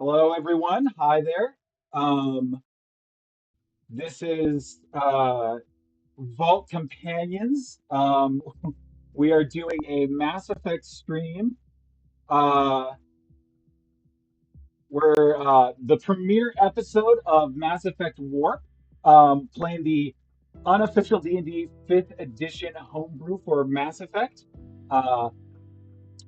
Hello, everyone. Hi there. Um, this is Vault Companions. We are doing a Mass Effect stream. Uh, we're the premiere episode of Mass Effect Warp, playing the unofficial D&D 5th edition homebrew for Mass Effect. Uh,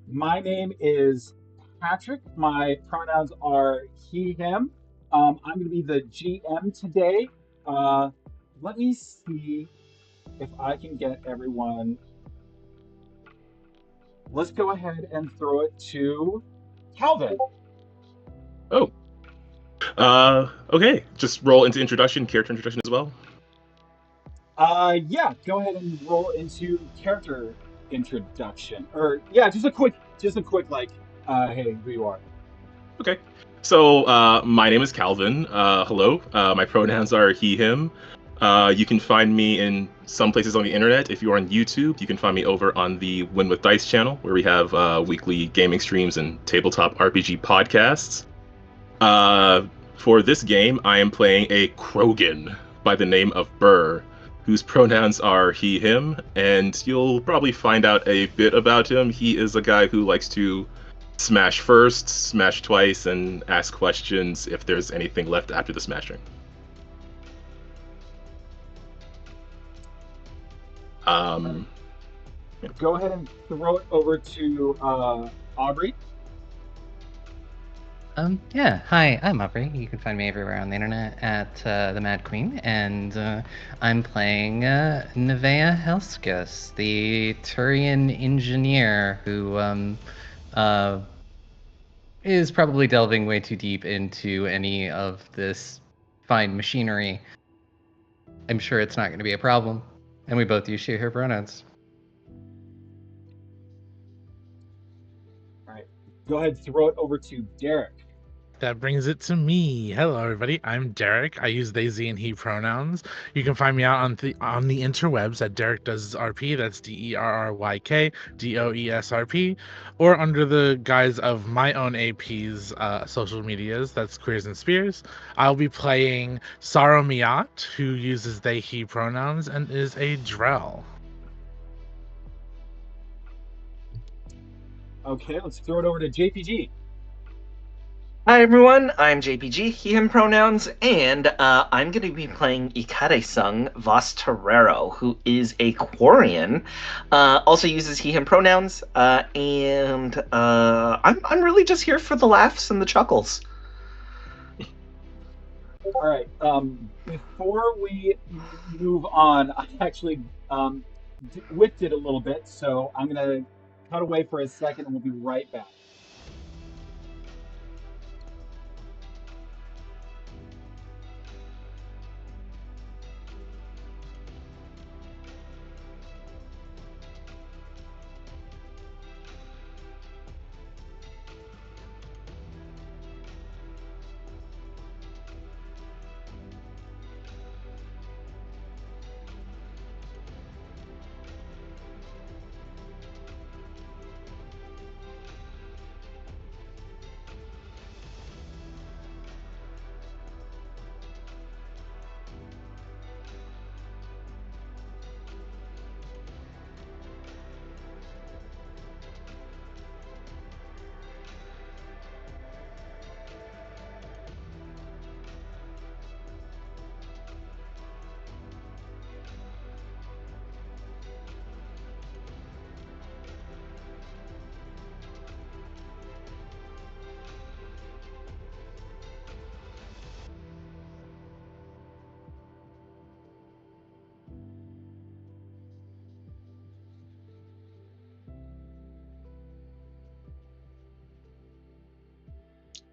my name is Patrick. My pronouns are he, him. I'm going to be the GM today. Uh, Let me see if I can get everyone. Let's go ahead and throw it to Calvin. Oh. Okay. Just roll into introduction, character introduction as well. Yeah, go ahead and roll into character introduction. Or yeah, just a quick hey, who you are. Okay. So, my name is Calvin. Hello. My pronouns are he, him. You can find me in some places on the internet. If you're on YouTube, you can find me over on the Win with Dice channel, where we have weekly gaming streams and tabletop RPG podcasts. For this game, I am playing a Krogan by the name of Berr, whose pronouns are he, him, and you'll probably find out a bit about him. He is a guy who likes to smash first, smash twice, and ask questions if there's anything left after the smashing. Go ahead and throw it over to Aubrey. Yeah, hi, I'm Aubrey. You can find me everywhere on the internet at the Mad Queen, and I'm playing Neveah Helscus, the Turian engineer who is probably delving way too deep into any of this fine machinery. I'm sure it's not going to be a problem, and we both use she/her pronouns. All right, go ahead and throw it over to Derryk. That brings it to me. Hello, everybody. I'm Derryk. I use they, ze, and he pronouns. You can find me out on the interwebs at Derryk Does RP. That's DERRYK DOESRP, or under the guise of my own AP's social medias. That's Queers and Spears. I'll be playing Saro Miat, who uses they, he pronouns and is a Drell. Okay, let's throw it over to JPG. Hi everyone, I'm JPG, he, him pronouns, and I'm going to be playing Ikade'Sung Vos Torero, who is a Quarian, also uses he, him pronouns, and I'm really just here for the laughs and the chuckles. All right, before we move on, I actually whipped it a little bit, so I'm going to cut away for a second and we'll be right back.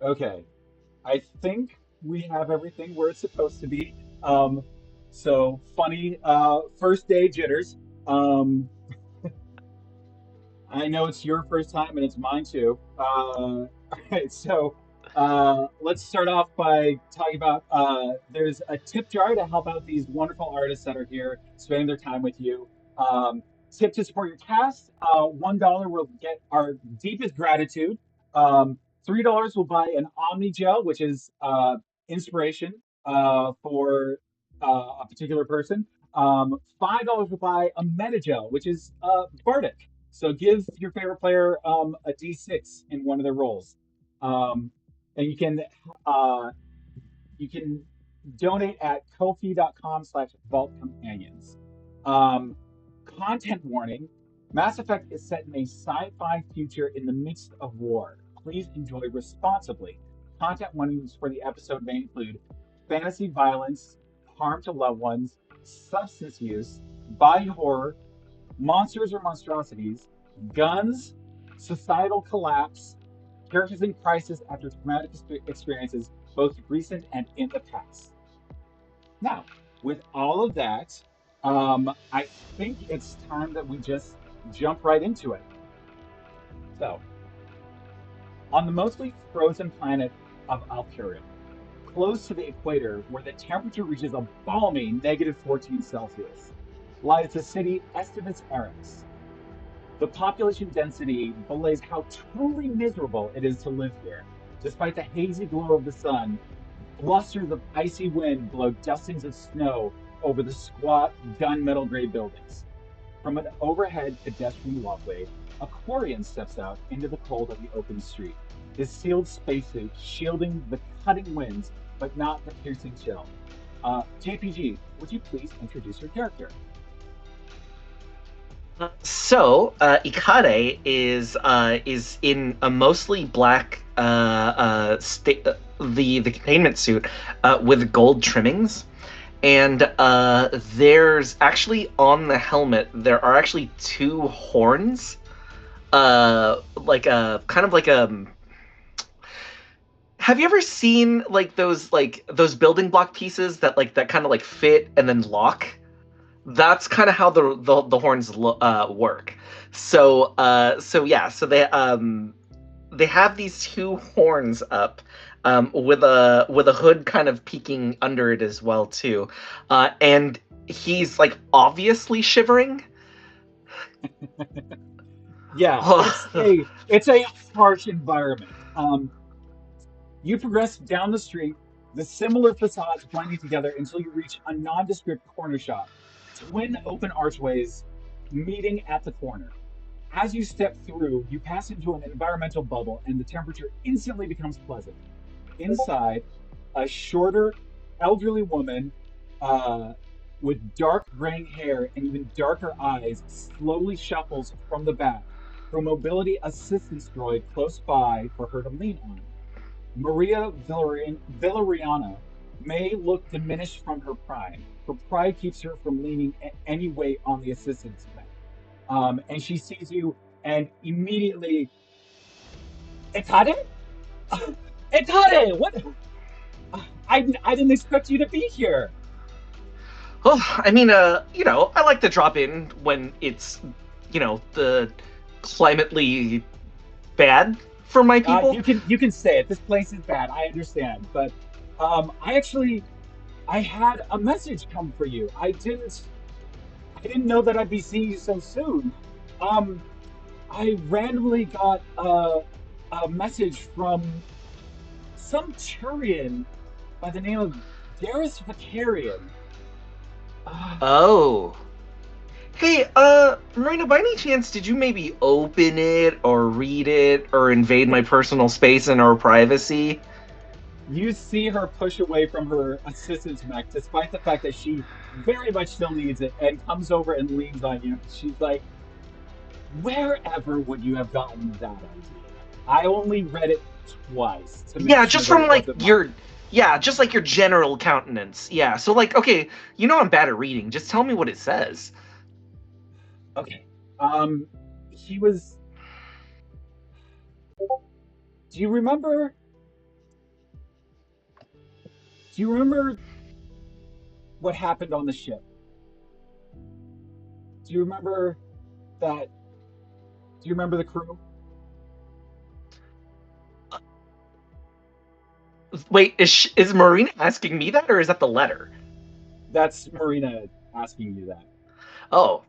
Okay, I think we have everything where it's supposed to be. So funny, first day jitters. Um, I know it's your first time and it's mine too. All right, so let's start off by talking about there's a tip jar to help out these wonderful artists that are here spending their time with you. Tip to support your cast, $1 will get our deepest gratitude. $3 will buy an Omni Gel, which is inspiration for a particular person. $5 will buy a Meta Gel, which is Bardic. So give your favorite player a D6 in one of their roles. And uh, you can donate at kofi.com/vault companions. Um, Content warning: Mass Effect is set in a sci-fi future in the midst of war. Please enjoy responsibly. Content warnings for the episode may include fantasy violence, harm to loved ones, substance use, body horror, monsters or monstrosities, guns, societal collapse, characters in crisis after traumatic experiences, both recent and in the past. Now, with all of that, I think it's time that we just jump right into it. So, on the mostly frozen planet of Alpura, close to the equator, where the temperature reaches a balmy -14 Celsius, lies the city Estivus Erix. The population density belays how truly miserable it is to live here. Despite the hazy glow of the sun, blusters of icy wind blow dustings of snow over the squat gunmetal gray buildings. From an overhead pedestrian walkway, a Quarian steps out into the cold of the open street, his sealed spacesuit shielding the cutting winds, but not the piercing chill. JPG, would you please introduce your character? Ikade is in a mostly black the containment suit with gold trimmings, and there's actually on the helmet there are actually two horns, like a kind of like a. Have you ever seen like those building block pieces that kind of like fit and then lock? That's kind of how the horns work. So they have these two horns up, with a hood kind of peeking under it as well too, and he's like obviously shivering. Yeah, it's a harsh environment. You progress down the street, the similar facades blending together until you reach a nondescript corner shop. Twin open archways meeting at the corner. As you step through, you pass into an environmental bubble and the temperature instantly becomes pleasant. Inside, a shorter, elderly woman with dark graying hair and even darker eyes slowly shuffles from the back, her mobility assistance droid close by for her to lean on. Maria Villariana may look diminished from her prime. Her pride keeps her from leaning any weight on the assistance bed. And she sees you and immediately, Ikade? Ikade, what? I didn't expect you to be here. Well, I mean, I like to drop in when it's, the climately bad for my people. You can say it. This place is bad. I understand, but I had a message come for you. I didn't know that I'd be seeing you so soon. I randomly got a message from some Turian by the name of Garrus Vicarian. Oh. Hey, Marina, by any chance, did you maybe open it or read it or invade my personal space and our privacy? You see her push away from her assistant's mech, despite the fact that she very much still needs it, and comes over and leans on you. She's like, wherever would you have gotten that idea? I only read it twice. Just from like your general countenance. Yeah, so like, okay, I'm bad at reading. Just tell me what it says. Okay. He was. Do you remember what happened on the ship? Do you remember that? Do you remember the crew? Wait, is Marina asking me that, or is that the letter? That's Marina asking you that. Oh,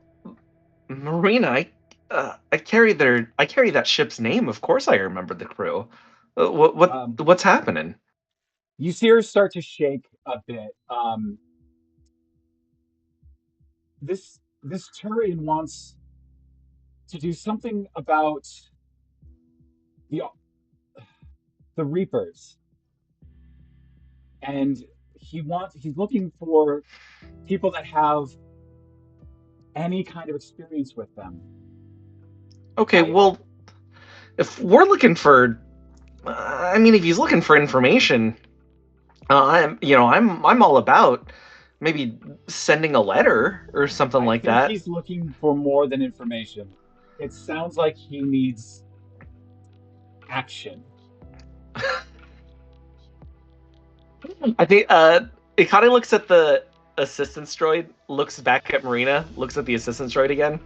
Marina, I carry that ship's name. Of course, I remember the crew. What's happening? You see her start to shake a bit. This Turian wants to do something about the the Reapers, and he's looking for people that have any kind of experience with them. Okay, well, if we're looking for, I mean, if he's looking for information, I'm all about maybe sending a letter or something like I think that. he's looking for more than information. It sounds like he needs action. I think Ikade looks at the assistance droid, looks back at Marina, looks at the assistance droid again.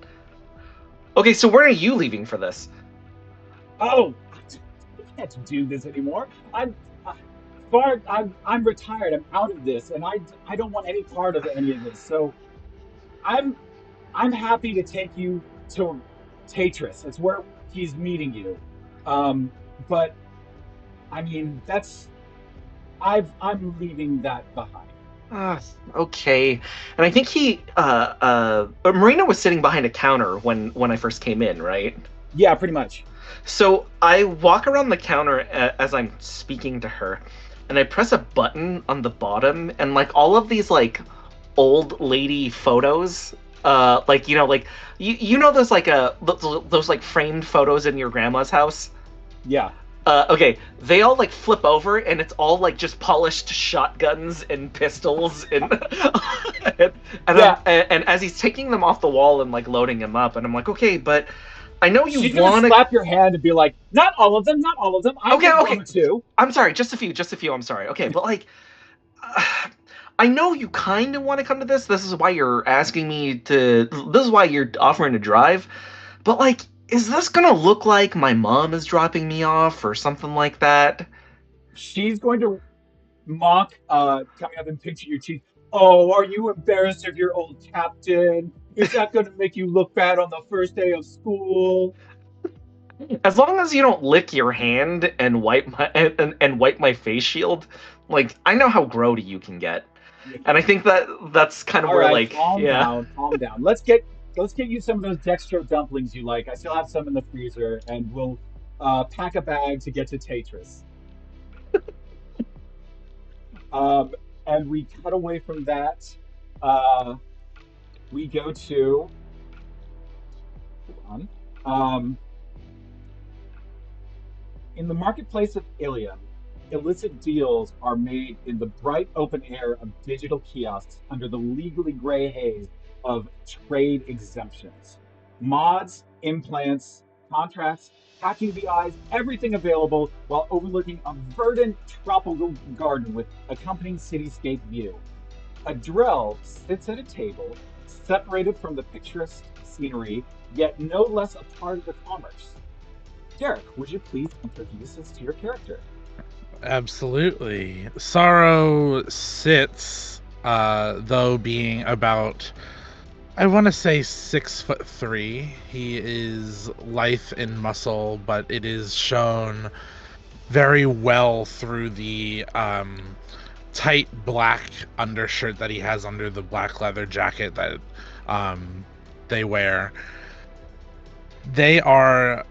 Okay, so where are you leaving for this? Oh, I can't do this anymore. I'm retired. I'm out of this, and I don't want any part of any of this. So I'm happy to take you to Tatris. It's where he's meeting you. But I mean, I'm leaving that behind. Okay, and I think Marina was sitting behind a counter when I first came in, right? Yeah, pretty much. So I walk around the counter as I'm speaking to her, and I press a button on the bottom, and like all of these like old lady photos, like you know those like those like framed photos in your grandma's house. Yeah. Okay, they all like flip over, and it's all like just polished shotguns and pistols, and and as he's taking them off the wall and like loading them up, and I'm like, okay, but I know you She's want gonna slap your hand and be like, "Not all of them, not all of them. I Okay, want one or two." I'm sorry, just a few. I'm sorry. Okay, but like, I know you kind of want to come to this. This is why you're asking me to. This is why you're offering to drive. But like, is this gonna look like my mom is dropping me off or something like that? She's going to mock, coming up and pinching your cheek. Oh, are you embarrassed of your old captain? Is that going to make you look bad on the first day of school? As long as you don't lick your hand and wipe my face shield, like I know how grody you can get, and I think that's kind of All where right, like calm down. Let's get you some of those dextro dumplings you like. I still have some in the freezer, and we'll pack a bag to get to Tatris. And we cut away from that. We go to hold on. In the marketplace of Ilium, illicit deals are made in the bright open air of digital kiosks under the legally gray haze of trade exemptions. Mods, implants, contracts, catching the eyes, everything available while overlooking a verdant tropical garden with accompanying cityscape view. A Drell sits at a table, separated from the picturesque scenery, yet no less a part of the commerce. Derryk, would you please introduce us to your character? Absolutely. Saro sits, though being about, I want to say 6'3". He is lithe in muscle, but it is shown very well through the tight black undershirt that he has under the black leather jacket that they wear. They are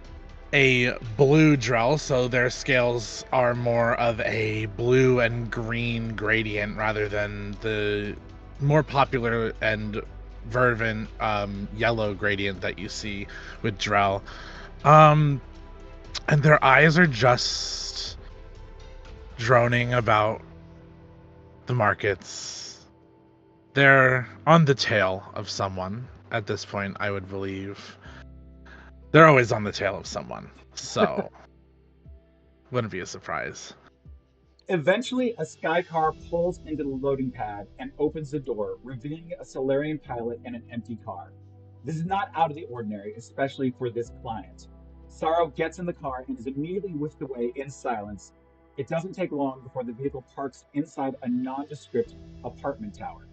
a blue Drell, so their scales are more of a blue and green gradient rather than the more popular and fervent yellow gradient that you see with Drell. And their eyes are just droning about the markets. They're on the tail of someone at this point, I would believe. They're always on the tail of someone, so wouldn't be a surprise. Eventually, a sky car pulls into the loading pad and opens the door, revealing a Solarian pilot and an empty car. This is not out of the ordinary, especially for this client. Saro gets in the car and is immediately whisked away in silence. It doesn't take long before the vehicle parks inside a nondescript apartment tower.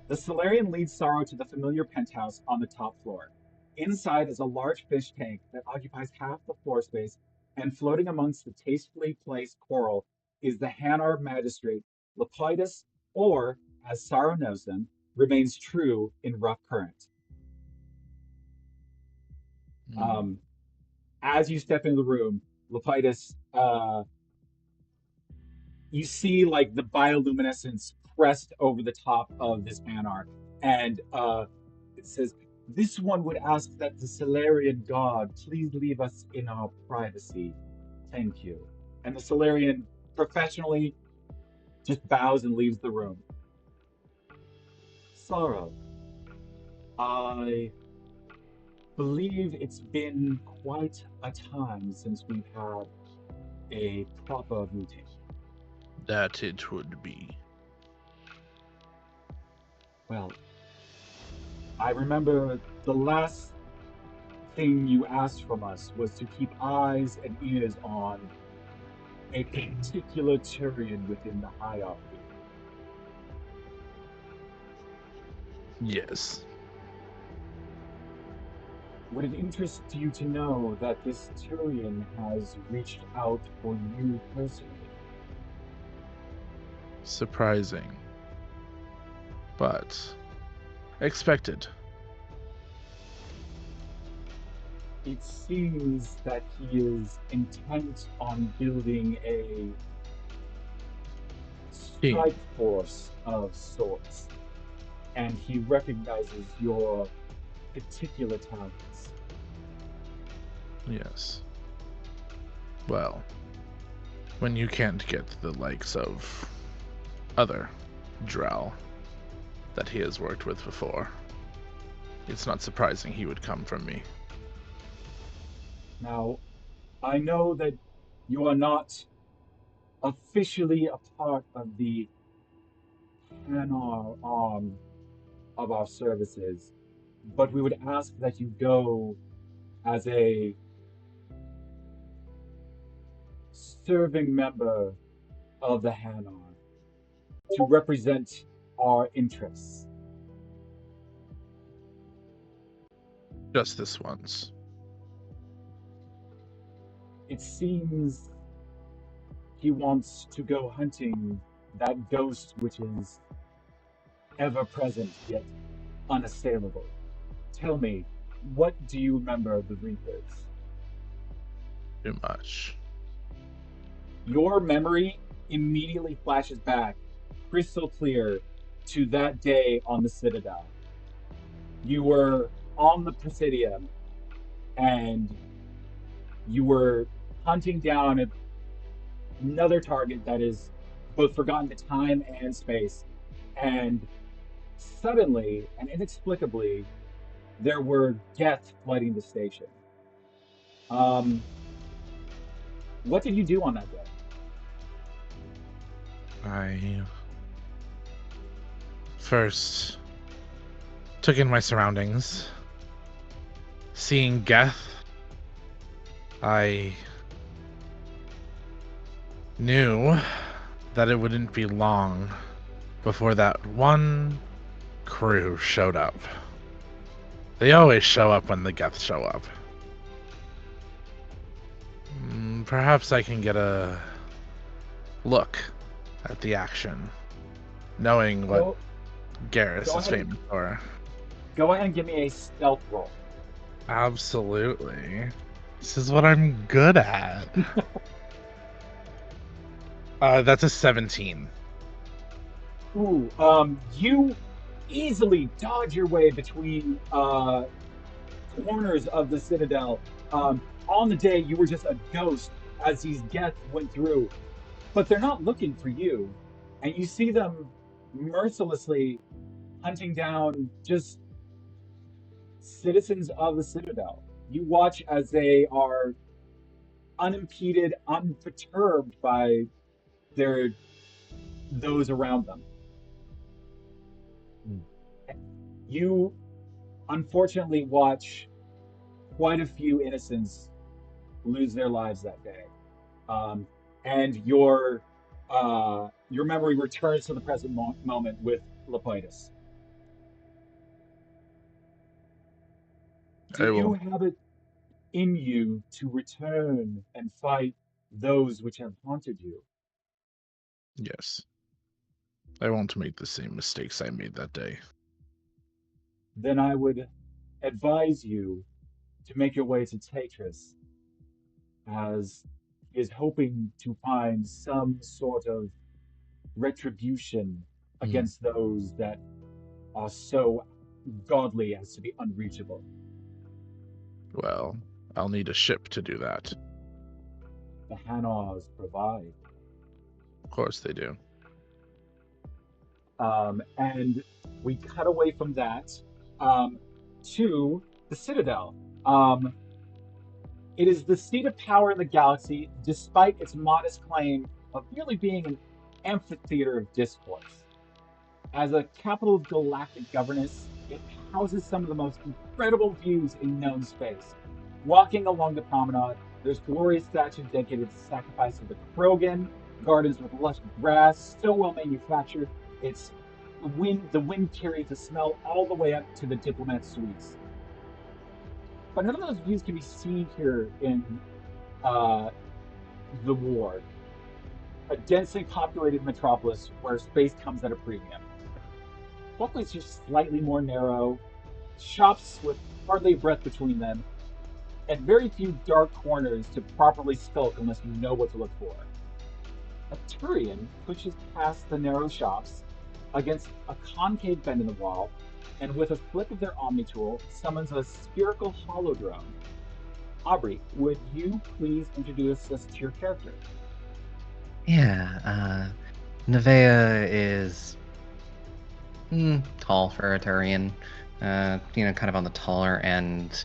The Solarian leads Saro to the familiar penthouse on the top floor. Inside is a large fish tank that occupies half the floor space and floating amongst the tastefully placed coral is the Hanar magistrate Lepidus, or, as Saro knows them, remains true in rough current. As you step into the room, Lepidus, you see like the bioluminescence pressed over the top of this Hanar, and it says, "This one would ask that the Solarian god please leave us in our privacy. Thank you." And the Solarian professionally just bows and leaves the room. Saro, I believe it's been quite a time since we've had a proper meeting. That it would be. Well, I remember the last thing you asked from us was to keep eyes and ears on a particular Turian within the hierarchy. Yes. Would it interest you to know that this Turian has reached out for you personally? Surprising. But expected. It seems that he is intent on building a strike force of sorts, and he recognizes your particular talents. Yes. Well, when you can't get the likes of other Drell that he has worked with before, it's not surprising he would come from me. Now, I know that you are not officially a part of the Hanar arm of our services, but we would ask that you go as a serving member of the Hanar to represent our interests. Just this once. It seems he wants to go hunting that ghost which is ever present yet unassailable. Tell me, what do you remember of the Reapers? Too much. Your memory immediately flashes back, crystal clear, to that day on the Citadel. You were on the Presidium, and you were hunting down another target that is both forgotten to time and space, and suddenly and inexplicably, there were Geth flooding the station. What did you do on that day? I first took in my surroundings. Seeing Geth, I knew that it wouldn't be long before that one crew showed up. They always show up when the Geth show up. Perhaps I can get a look at the action, knowing what Garrus is famous for. Go ahead and give me a stealth roll. Absolutely. This is what I'm good at. That's a 17. Ooh, you easily dodge your way between corners of the Citadel. On the day, you were just a ghost as these Geth went through, but they're not looking for you, and you see them mercilessly hunting down just citizens of the Citadel. You watch as they are unimpeded, unperturbed by those around them. You unfortunately watch quite a few innocents lose their lives that day, and your memory returns to the present moment with Lepidus. Do you have it? in you to return and fight those which have haunted you, Yes. I won't make the same mistakes I made that day. then I would advise you to make your way to Tetris, as he is hoping to find some sort of retribution against those that are so godly as to be unreachable. Well, I'll need a ship to do that. The Hanas provide. Of course they do. And we cut away from that to the Citadel. It is the seat of power in the galaxy, despite its modest claim of merely being an amphitheater of discourse. As a capital of galactic governance, it houses some of the most incredible views in known space. Walking along the promenade, there's glorious statues dedicated to the sacrifice of the Krogan, gardens with lush grass, so well manufactured, the wind carries the smell all the way up to the diplomat suites. But none of those views can be seen here in the Ward, a densely populated metropolis where space comes at a premium. Walkways just slightly more narrow, shops with hardly a breath between them, and very few dark corners to properly skulk unless you know what to look for. A Turian pushes past the narrow shops against a concave bend in the wall, and with a flick of their Omni tool, summons a spherical holodrome. Aubrey, would you please introduce us to your character? Yeah, Neveah is tall for a Turian. Kind of on the taller end.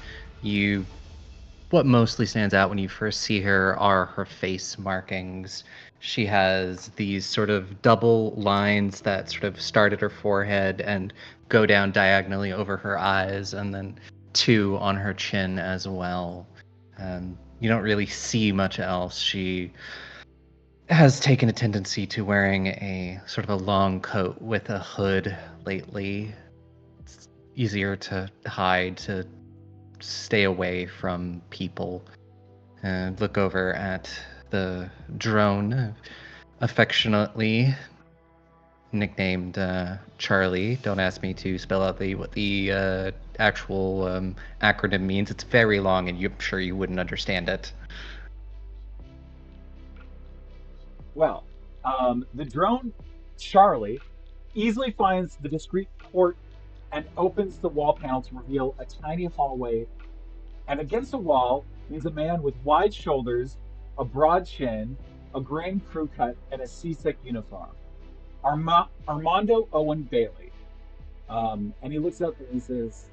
What mostly stands out when you first see her are her face markings. She has these sort of double lines that sort of start at her forehead and go down diagonally over her eyes, and then two on her chin as well. You don't really see much else. She has taken a tendency to wearing a sort of a long coat with a hood lately. It's easier to hide, to stay away from people. Look over at the drone, affectionately nicknamed Charlie. Don't ask me to spell out what the actual acronym means. It's very long, and I'm sure you wouldn't understand it. Well, the drone, Charlie, easily finds the discrete port and opens the wall panel to reveal a tiny hallway. And against the wall is a man with wide shoulders, a broad chin, a grain crew cut, and a CSEC uniform. Armando Owen Bailey. And he looks up and he says,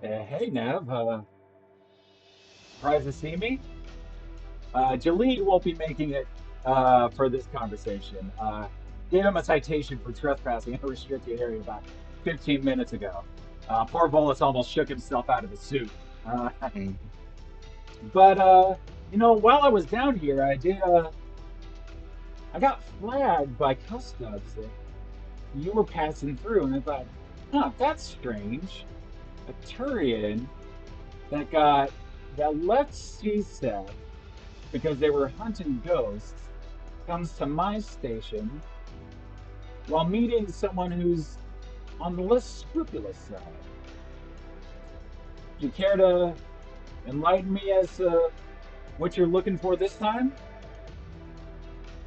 "Hey, Nev, surprised to see me? Jalid won't be making it for this conversation. Gave him a citation for trespassing in a restricted area about 15 minutes ago. Poor Volus almost shook himself out of his suit. But while I was down here, I got flagged by customs. You were passing through, and I thought, that's strange. A Turian that left CSEC because they were hunting ghosts comes to my station while meeting someone who's on the less scrupulous side. Do you care to enlighten me as to what you're looking for this time?"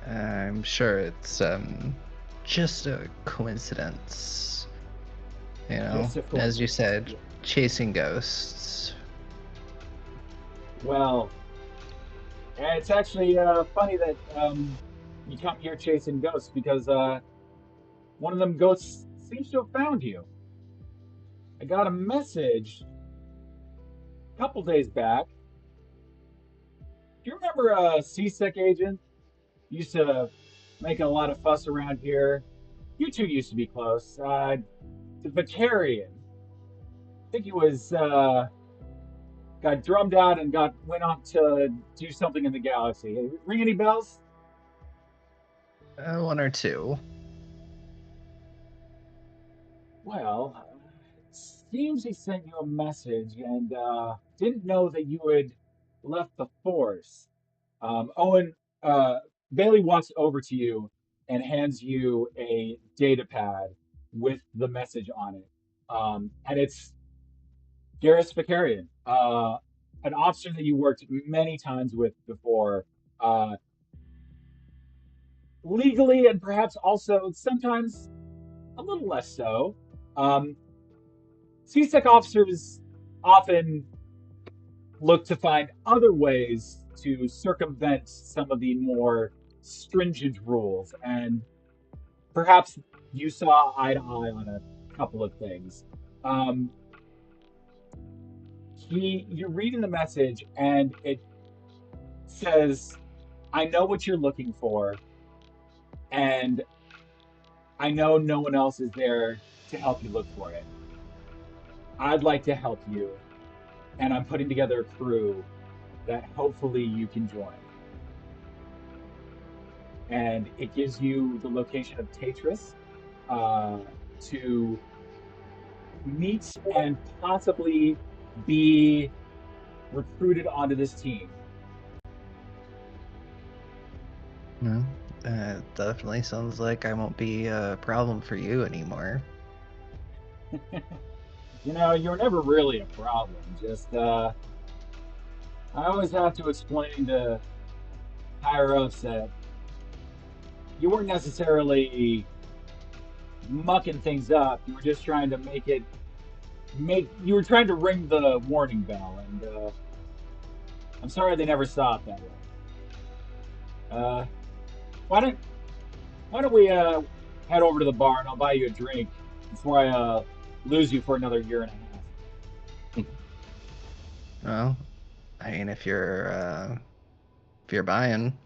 I'm sure it's just a coincidence. Yes, of course. As you said, chasing ghosts. Well, it's actually funny that you come here chasing ghosts, because one of them ghosts seems to have found you. I got a message a couple days back. Do you remember a CSEC agent? Used to make a lot of fuss around here. You two used to be close. The Vicarian. I think he was got drummed out and went on to do something in the galaxy. Ring any bells? One or two. Well, seems he sent you a message and didn't know that you had left the force. Owen Bailey walks over to you and hands you a data pad with the message on it. And it's Garrus Vicarian, an officer that you worked many times with before, uh, legally and perhaps also sometimes a little less so. Um, CSEC officers often look to find other ways to circumvent some of the more stringent rules, and perhaps you saw eye to eye on a couple of things. Um, you're reading the message, and it says, "I know what you're looking for, and I know no one else is there to help you look for it. I'd like to help you, and I'm putting together a crew that hopefully you can join." And it gives you the location of Tetris uh, to meet and possibly be recruited onto this team. Well, definitely sounds like I won't be a problem for you anymore. You know, you're never really a problem. Just, I always have to explain to higher ups that you weren't necessarily mucking things up. You were just trying to you were trying to ring the warning bell, and I'm sorry they never saw it that way. Uh, why don't why don't we head over to the bar and I'll buy you a drink before I lose you for another year and a half. Well, I mean, if you're buying,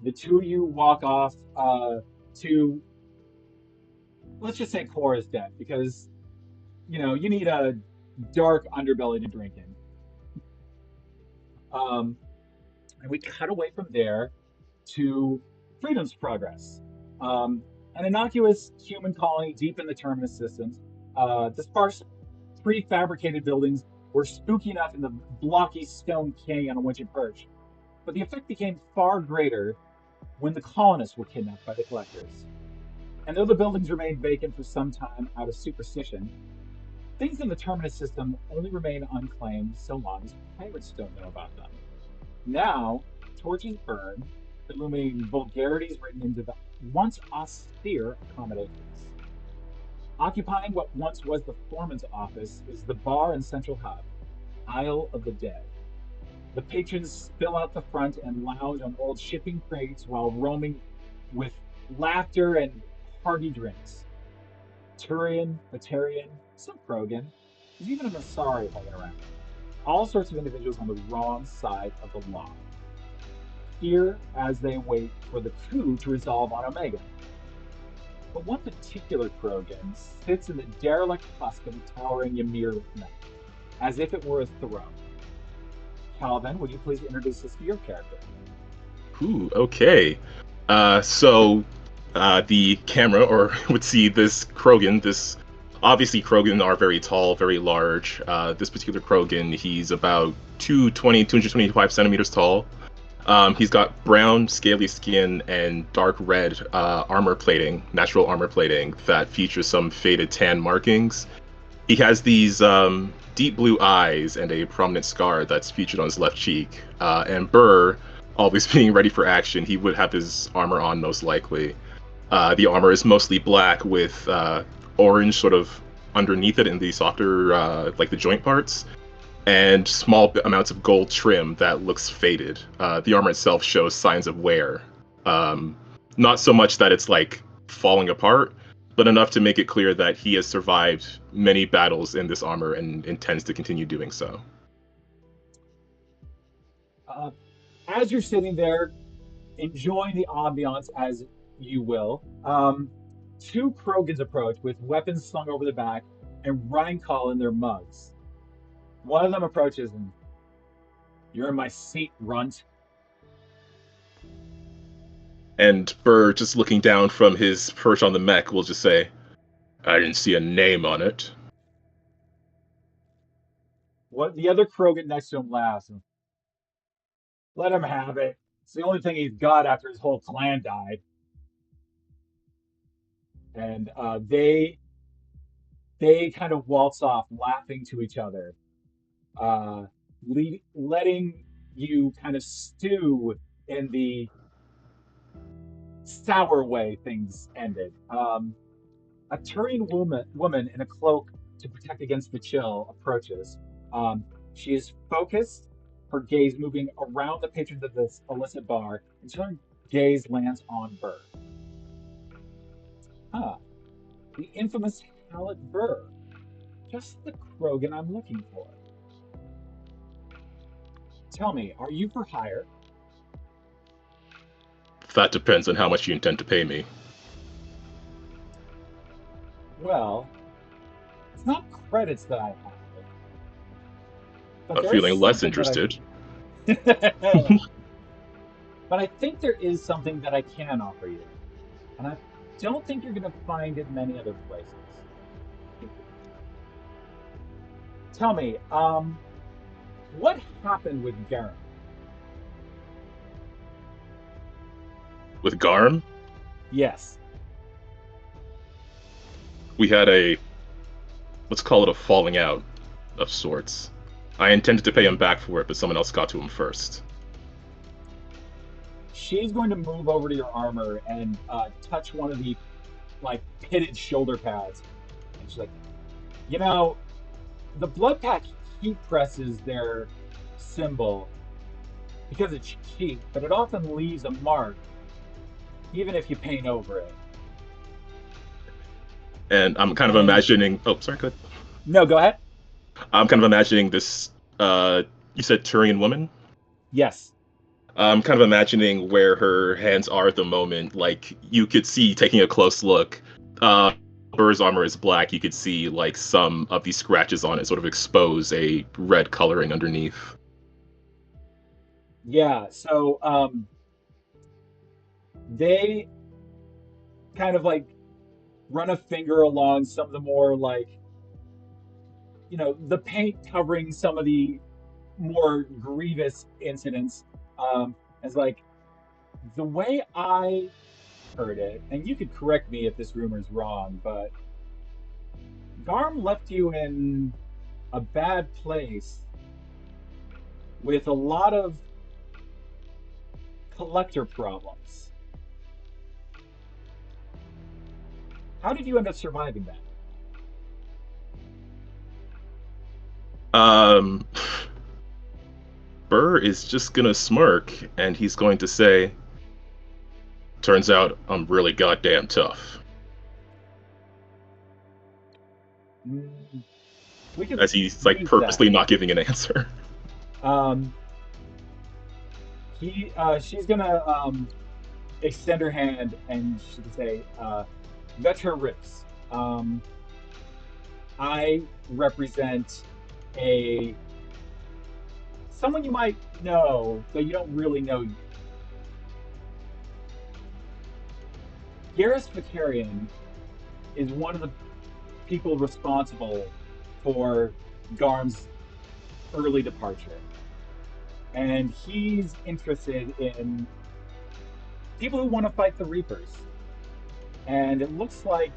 The two of you walk off to, let's just say, Cora's deck, because you need a dark underbelly to drink in. And we cut away from there to Freedom's Progress, an innocuous human colony deep in the terminus systems. The sparse prefabricated buildings were spooky enough in the blocky stone king on a winged perch, but the effect became far greater when the colonists were kidnapped by the collectors. And though the buildings remained vacant for some time out of superstition, things in the terminus system only remain unclaimed so long as pirates don't know about them. Now, torches burn, illuminating vulgarities written into the once austere accommodations. Occupying what once was the foreman's office is the bar and central hub, Isle of the Dead. The patrons spill out the front and lounge on old shipping crates while roaming with laughter and hearty drinks. Turian, Batarian, some Krogan, there's even an Asari hanging around. All sorts of individuals on the wrong side of the law. Here as they wait for the coup to resolve on Omega. But one particular Krogan sits in the derelict husk of a towering Ymir neck, as if it were a throne. Calvin, would you please introduce us to your character? Ooh, okay. The camera would see this Krogan. Obviously Krogan are very tall, very large. This particular Krogan, he's about 225 centimeters tall. He's got brown, scaly skin and dark red armor plating, natural armor plating that features some faded tan markings. He has these deep blue eyes and a prominent scar that's featured on his left cheek. And Berr, always being ready for action, he would have his armor on most likely. The armor is mostly black with orange sort of underneath it in the softer, like the joint parts, and small amounts of gold trim that looks faded. The armor itself shows signs of wear. Not so much that it's like falling apart, but enough to make it clear that he has survived many battles in this armor and intends to continue doing so. As you're sitting there, enjoying the ambiance as you will, two Krogans approach with weapons slung over their back and running call in their mugs. One of them approaches and, "You're in my seat, runt." And Berr, just looking down from his perch on the mech, will just say, I didn't see a name on it. What the other Krogan next to him laughs. And, let him have it. It's the only thing he's got after his whole clan died. And they kind of waltz off, laughing to each other, letting you kind of stew in the sour way things ended. A Turian woman in a cloak to protect against the chill approaches. She is focused, her gaze moving around the patrons of this illicit bar until her gaze lands on Berr. The infamous Hailot Berr. Just the Krogan I'm looking for. Tell me, are you for hire? That depends on how much you intend to pay me. Well, it's not credits that I have. I'm feeling less interested. But I think there is something that I can offer you. And I don't think you're going to find it many other places. Tell me, what happened with Garrus? With Garm, Yes. we had let's call it a falling out of sorts. I intended to pay him back for it, but someone else got to him first. She's going to move over to your armor and touch one of the pitted shoulder pads. And she's like, the blood pack heat presses their symbol because it's cheap, but it often leaves a mark, even if you paint over it. And I'm kind of imagining. Oh, sorry, go ahead. No, go ahead. I'm kind of imagining this. You said Turian woman? Yes. I'm kind of imagining where her hands are at the moment. Like, you could see, taking a close look, Berr's armor is black. You could see, some of these scratches on it sort of expose a red coloring underneath. Yeah, so, they kind of, run a finger along some of the more, the paint covering some of the more grievous incidents. As the way I heard it, and you could correct me if this rumor's wrong, but Garm left you in a bad place with a lot of collector problems. How did you end up surviving that? Berr is just gonna smirk, and he's going to say, turns out I'm really goddamn tough. As he's purposely not giving an answer. She's gonna extend her hand and she can say, vet her ribs. I represent someone you might know, though you don't really know. Garrus is one of the people responsible for Garm's early departure. And he's interested in people who want to fight the Reapers. And it looks like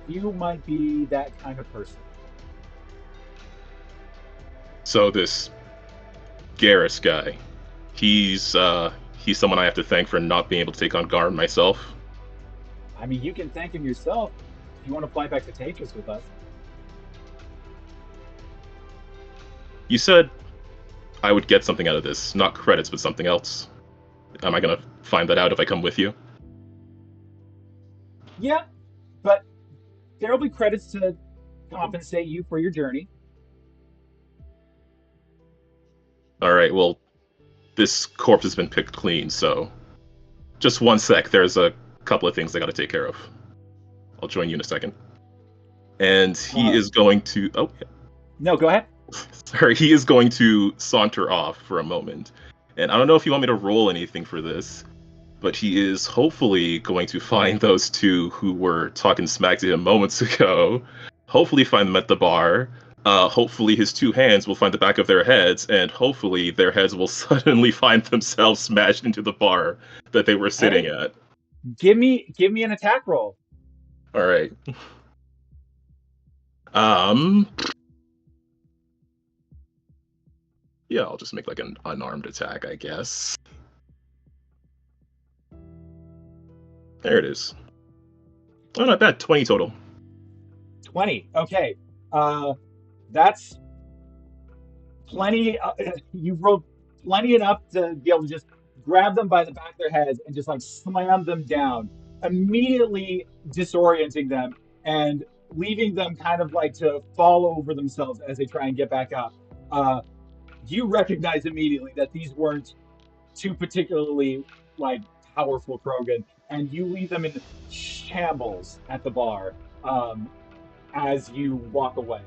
you might be that kind of person. So this Garrus guy, he's someone I have to thank for not being able to take on Garm myself. I mean, you can thank him yourself if you want to fly back to Tatris with us. You said I would get something out of this, not credits, but something else. Am I gonna find that out if I come with you? Yeah, but there'll be credits to compensate you for your journey. Alright, well, this corpse has been picked clean, so just one sec, there's a couple of things I gotta take care of. I'll join you in a second. And he is going to... Oh, yeah. No, go ahead. Sorry, he is going to saunter off for a moment. And I don't know if you want me to roll anything for this, but he is hopefully going to find those two who were talking smack to him moments ago. Hopefully find them at the bar. Hopefully his two hands will find the back of their heads, and hopefully their heads will suddenly find themselves smashed into the bar that they were sitting at. Give me an attack roll. All right. Yeah, I'll just make like an unarmed attack, I guess. There it is. Oh, not bad. 20 total. 20. Okay. That's plenty. You rolled plenty enough to be able to just grab them by the back of their heads and just like slam them down, immediately disorienting them and leaving them kind of like to fall over themselves as they try and get back up. You recognize immediately that these weren't two particularly like powerful Krogan, and you leave them in shambles at the bar as you walk away.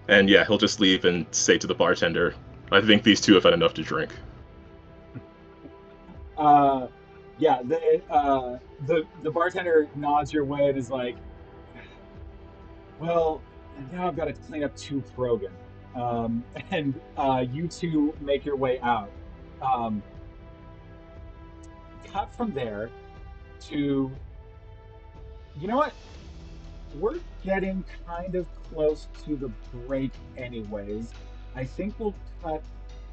And yeah, he'll just leave and say to the bartender, I think these two have had enough to drink. Yeah, the bartender nods your way and is like, well, now I've got to clean up two Krogan. And you two make your way out. Cut from there to, you know what? We're getting kind of close to the break anyways. I think we'll cut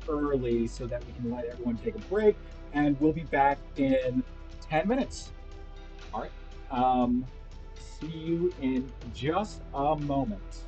early so that we can let everyone take a break, and we'll be back in 10 minutes. All right. See you in just a moment.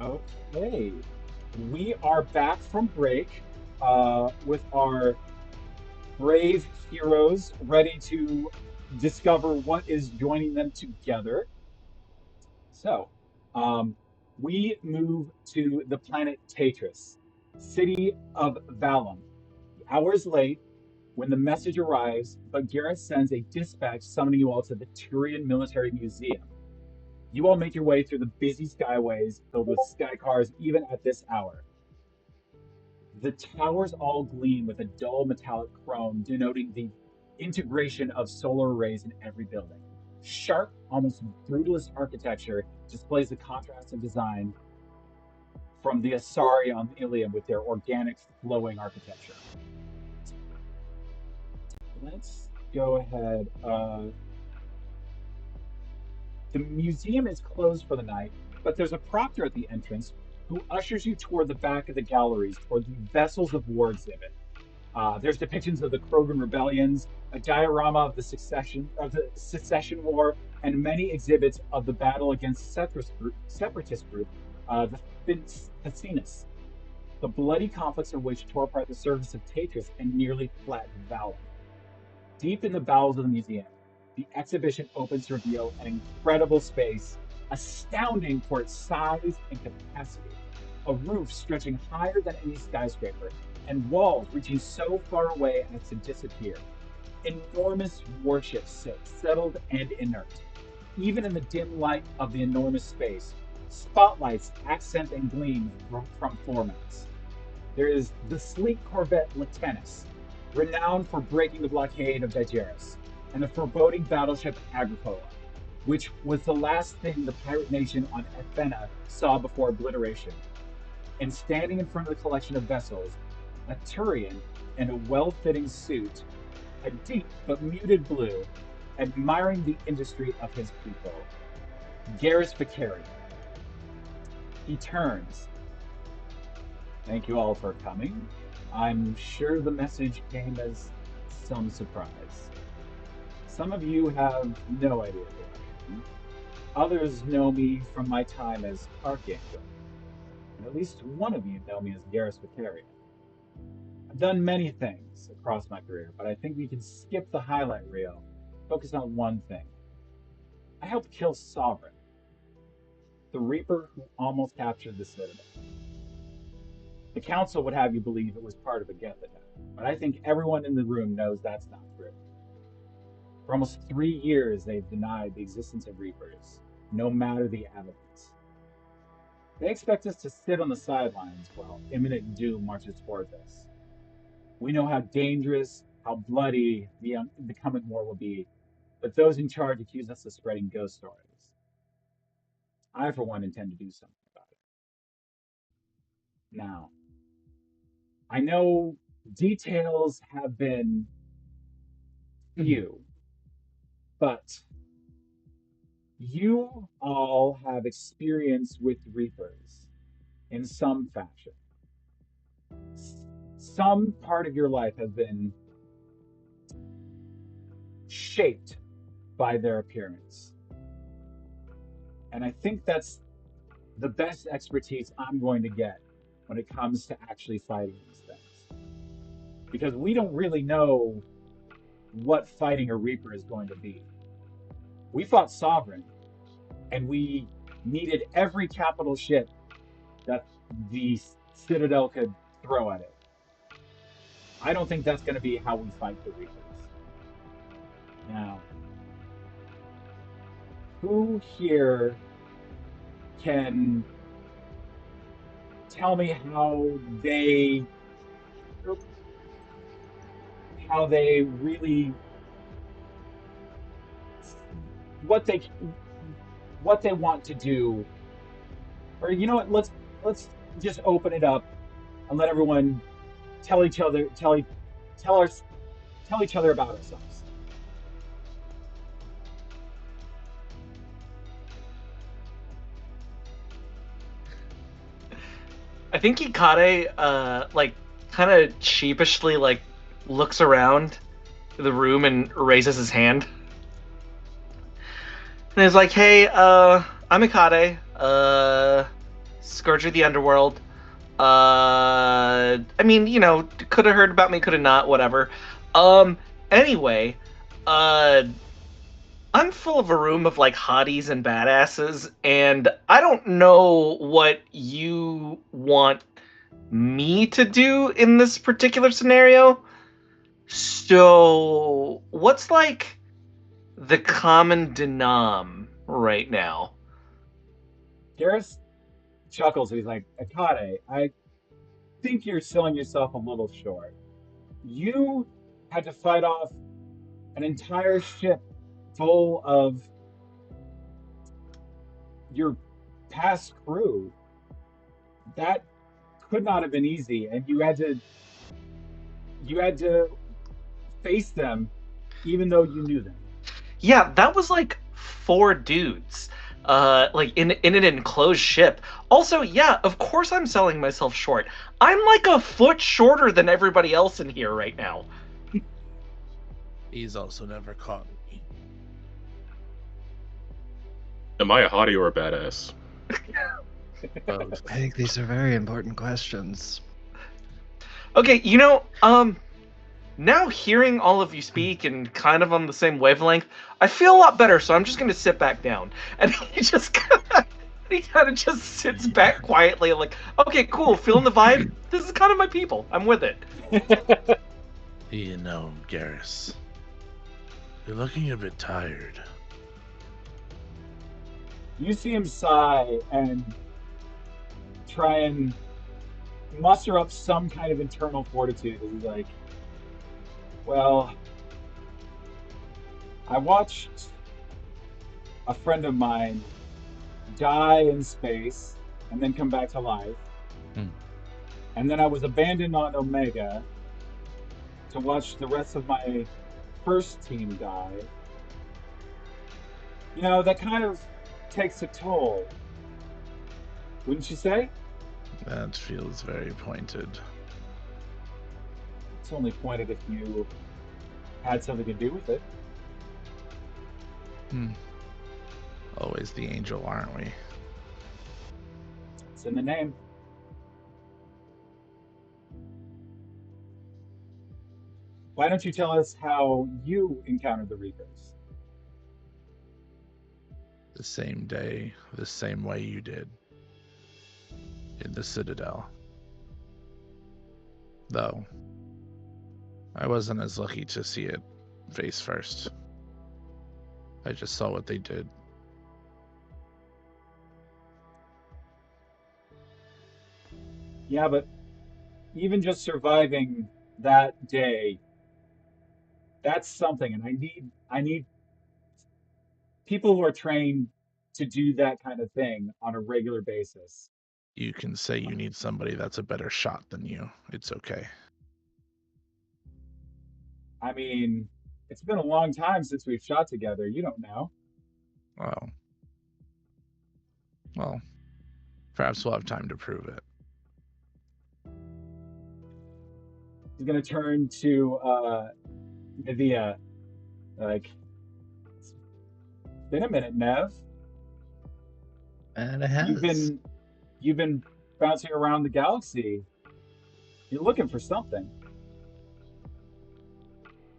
Okay. We are back from break with our brave heroes ready to discover what is joining them together. So, um, we move to the planet Tatris, city of Valum. Hours late when the message arrives, but Garrus sends a dispatch summoning you all to the Turian Military Museum. You all make your way through the busy skyways filled with sky cars even at this hour. The towers all gleam with a dull metallic chrome denoting the integration of solar arrays in every building. Sharp, almost brutalist architecture displays the contrast in design from the Asari on Ilium with their organic flowing architecture. Let's go ahead. The museum is closed for the night, but there's a proctor at the entrance who ushers you toward the back of the galleries, toward the Vessels of War exhibit. There's depictions of the Krogan rebellions, a diorama of the secession war, and many exhibits of the battle against separatist group, the Ficinus, the bloody conflicts of which tore apart the surface of Tatris and nearly flattened Valor. Deep in the bowels of the museum, the exhibition opens to reveal an incredible space, astounding for its size and capacity. A roof stretching higher than any skyscraper, and walls reaching so far away as to disappear. Enormous warships sit settled and inert. Even in the dim light of the enormous space, spotlights accent and gleam from floor mounts. There is the sleek corvette Latenus, renowned for breaking the blockade of Digeris, and the foreboding battleship Agricola, which was the last thing the pirate nation on Ethena saw before obliteration. And standing in front of the collection of vessels, a Turian in a well-fitting suit, a deep but muted blue, admiring the industry of his people. Garrus Vicarian. He turns. Thank you all for coming. I'm sure the message came as some surprise. Some of you have no idea who I am. Others know me from my time as Archangel. And at least one of you know me as Garrus Vicarian. I've done many things across my career, but I think we can skip the highlight reel, focus on one thing. I helped kill Sovereign, the Reaper who almost captured the Citadel. The Council would have you believe it was part of a Geth attack, but I think everyone in the room knows that's not true. For almost 3 years, they've denied the existence of Reapers, no matter the evidence. They expect us to sit on the sidelines while imminent doom marches towards us. We know how dangerous, how bloody the coming war will be, but those in charge accuse us of spreading ghost stories. I, for one, intend to do something about it. Now, I know details have been few, but you all have experience with Reapers in some fashion. Some part of your life has been shaped by their appearance. And I think that's the best expertise I'm going to get when it comes to actually fighting these things. Because we don't really know what fighting a Reaper is going to be. We fought Sovereign, and we needed every capital ship that the Citadel could throw at it. I don't think that's going to be how we fight the Reapers. Now, who here can tell me how they really what they want to do? Or you know what, let's just open it up and let everyone tell each other about ourselves. I think Ikade, kind of sheepishly, looks around the room and raises his hand. And he's like, hey, I'm Ikade. Scourge of the Underworld. I mean, could have heard about me, could have not, whatever. Anyway, I'm full of a room of like hotties and badasses, and I don't know what you want me to do in this particular scenario. So, what's like the common denom right now? Garrus chuckles. He's like, Akade, I think you're selling yourself a little short. You had to fight off an entire ship full of your past crew. That could not have been easy, and you had to face them even though you knew them. Yeah, that was like 4 dudes. Like in an enclosed ship. Also, yeah, of course I'm selling myself short. I'm like a foot shorter than everybody else in here right now. He's also never caught me. Am I a hottie or a badass? Both. I think these are very important questions. Okay, now hearing all of you speak and kind of on the same wavelength, I feel a lot better, so I'm just gonna sit back down. And he kind of just sits back quietly, like, okay, cool, feeling the vibe. This is kind of my people. I'm with it. Garrus, you're looking a bit tired. You see him sigh and try and muster up some kind of internal fortitude. He's like, well, I watched a friend of mine die in space and then come back to life. And then I was abandoned on Omega to watch the rest of my first team die. That kind of takes a toll. Wouldn't you say? That feels very pointed. It's only pointed if you had something to do with it. Always the angel, aren't we? It's in the name. Why don't you tell us how you encountered the Reapers? The same day, the same way you did. In the Citadel. Though, I wasn't as lucky to see it face first. I just saw what they did. Yeah, but even just surviving that day, that's something, and I need people who are trained to do that kind of thing on a regular basis. You can say you need somebody that's a better shot than you. It's okay. I mean, it's been a long time since we've shot together. You don't know. Well, perhaps we'll have time to prove it. He's gonna turn to Neveah. Like, it's been a minute, Nev. And it has. You've been bouncing around the galaxy. You're looking for something.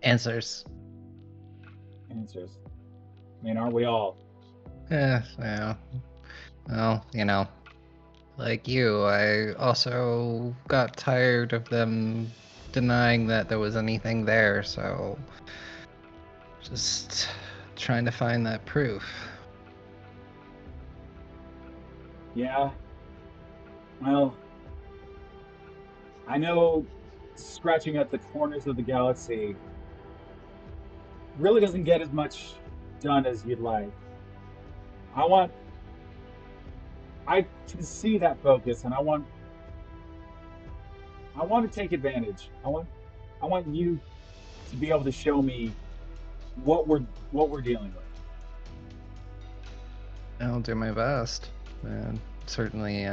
Answers. I mean, aren't we all? Yeah. Well, like you, I also got tired of them denying that there was anything there, so just trying to find that proof. Yeah. Well, I know scratching at the corners of the galaxy really doesn't get as much done as you'd like. I can see that focus, and I want to take advantage. I want you to be able to show me what we're dealing with. I'll do my best. And certainly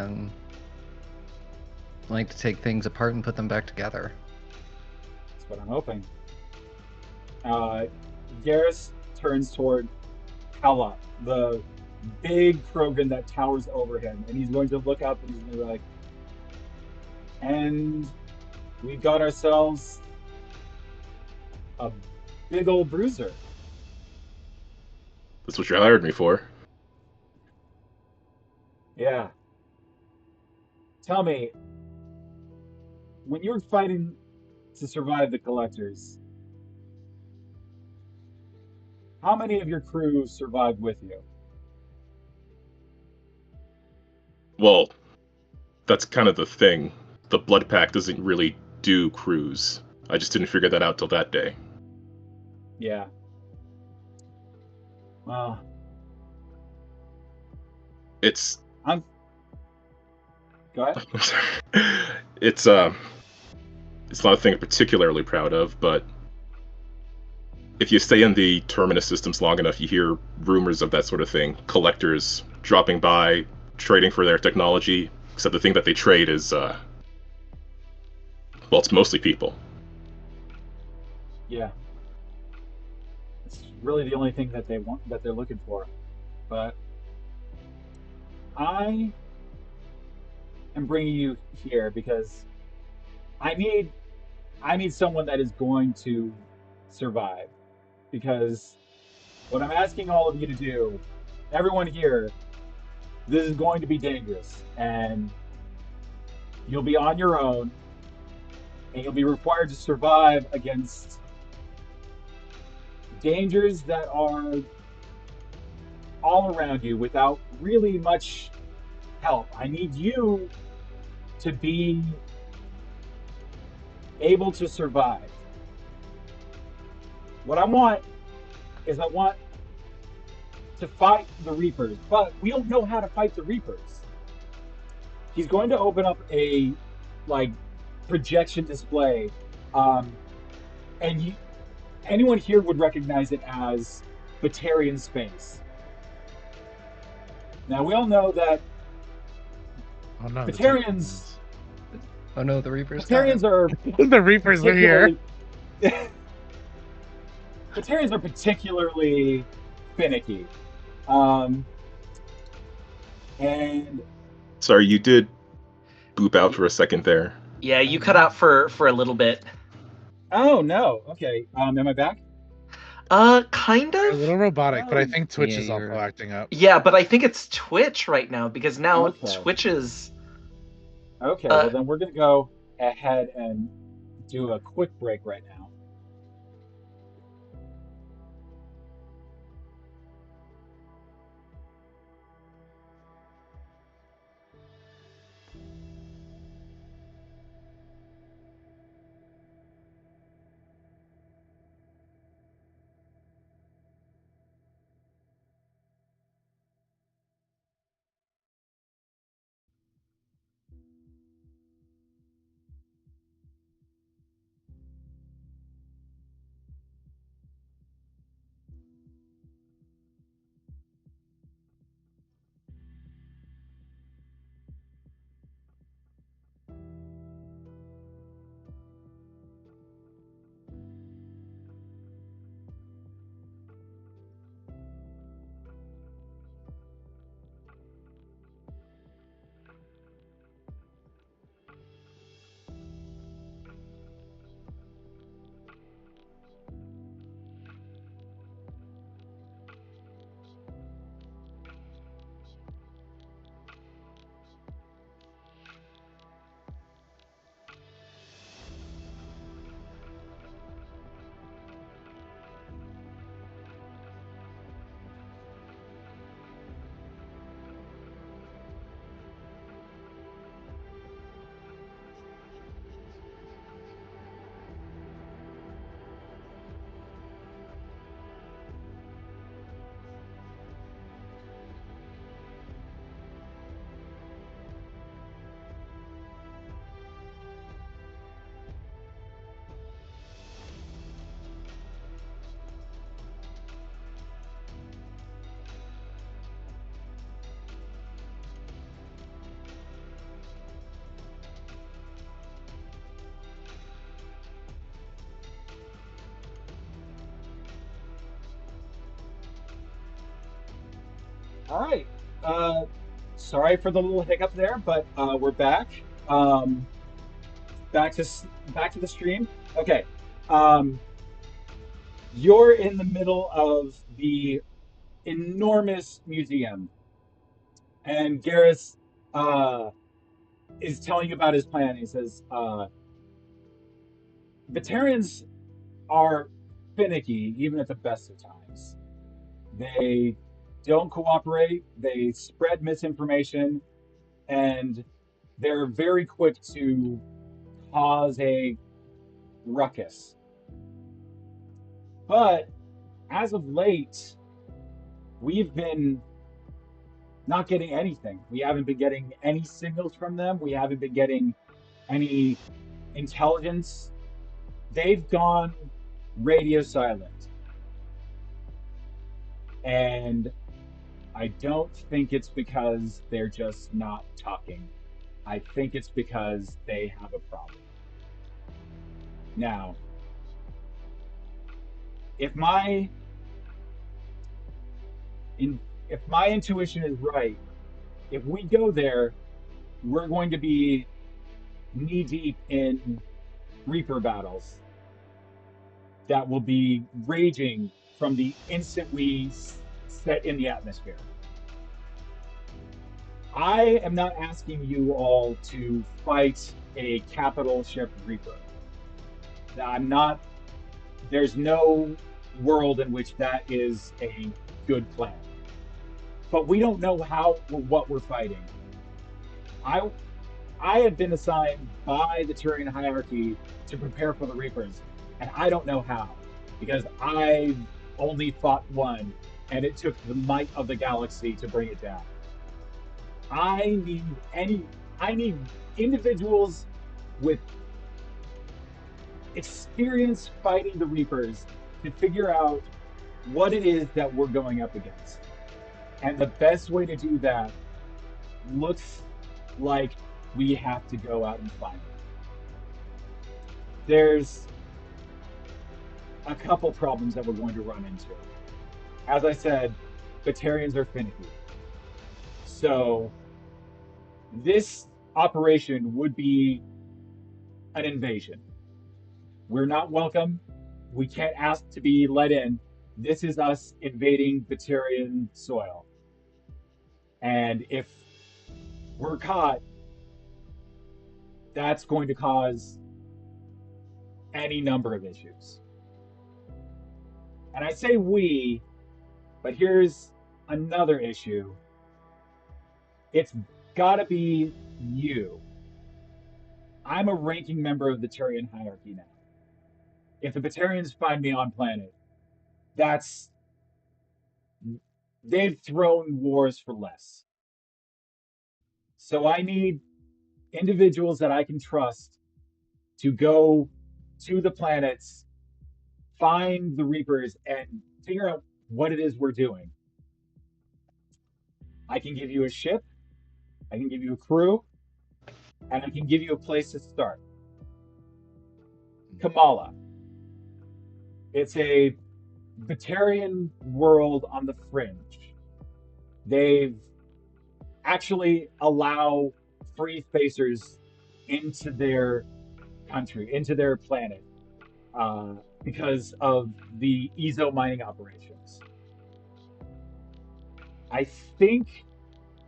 like to take things apart and put them back together. That's what I'm hoping. Garrus turns toward Hailot, the big Krogan that towers over him, and he's going to look up and he's going to be like, and we've got ourselves a big old bruiser. That's what you hired me for. Yeah. Tell me, when you were fighting to survive the collectors, how many of your crew survived with you? Well, that's kind of the thing. The Blood Pact doesn't really do crews. I just didn't figure that out till that day. Yeah. Well, It's I'm. Go ahead. it's it's not a thing I'm particularly proud of, but if you stay in the Terminus systems long enough, you hear rumors of that sort of thing. Collectors dropping by, trading for their technology, except the thing that they trade is, well, it's mostly people. Yeah. It's really the only thing that they want, that they're looking for. But I am bringing you here because I need I need someone that is going to survive. Because what I'm asking all of you to do, everyone here, this is going to be dangerous, and you'll be on your own, and you'll be required to survive against dangers that are all around you without really much help. I need you to be able to survive. What I want is I want to fight the Reapers, but we don't know how to fight the Reapers. He's going to open up a like projection display, and anyone here would recognize it as Batarian space. Now we all know that Oh no, Batarians Oh no, the Reapers got Batarians him. are the Reapers are here. Batarians are particularly finicky. Um, and Sorry, you did boop out for a second there. Yeah, you cut out for a little bit. oh no, okay. Am I back? Kind They're a of. little robotic, but I think Twitch Yeah, is also you're- acting up. Yeah, but I think it's Twitch right now because now Okay. Twitch is. Okay, well then we're gonna go ahead and do a quick break right now. All right. Sorry for the little hiccup there, but we're back. Um, back to the stream. Okay. Um, you're in the middle of the enormous museum, and Garrus is telling you about his plan. He says, "Veterans are finicky, even at the best of times. They don't cooperate. They spread misinformation, and they're very quick to cause a ruckus. But as of late, we've been not getting anything. We haven't been getting any signals from them. We haven't been getting any intelligence. They've gone radio silent. And I don't think it's because they're just not talking. I think it's because they have a problem. Now, if my if my intuition is right, if we go there, we're going to be knee deep in Reaper battles that will be raging from the instant we set in the atmosphere. I am not asking you all to fight a capital ship Reaper. I'm not, there's no world in which that is a good plan. But we don't know how or what we're fighting. I have been assigned by the Turian hierarchy to prepare for the Reapers, and I don't know how, because I've only fought one, and it took the might of the galaxy to bring it down. I need I need individuals with experience fighting the Reapers to figure out what it is that we're going up against. And the best way to do that looks like we have to go out and find it. There's a couple problems that we're going to run into. As I said, Batarians are finicky. So this operation would be an invasion. We're not welcome. We can't ask to be let in. This is us invading Batarian soil. And if we're caught, that's going to cause any number of issues. And I say we, but here's another issue. It's gotta be you. I'm a ranking member of the Turian hierarchy now. If the Batarians find me on planet, that's they've thrown wars for less. So I need individuals that I can trust to go to the planets, find the Reapers, and figure out what it is we're doing. I can give you a ship, I can give you a crew, and I can give you a place to start. Kamala. It's a Batarian world on the fringe. They've actually allow free spacers into their country, into their planet, because of the ezo mining operations. I think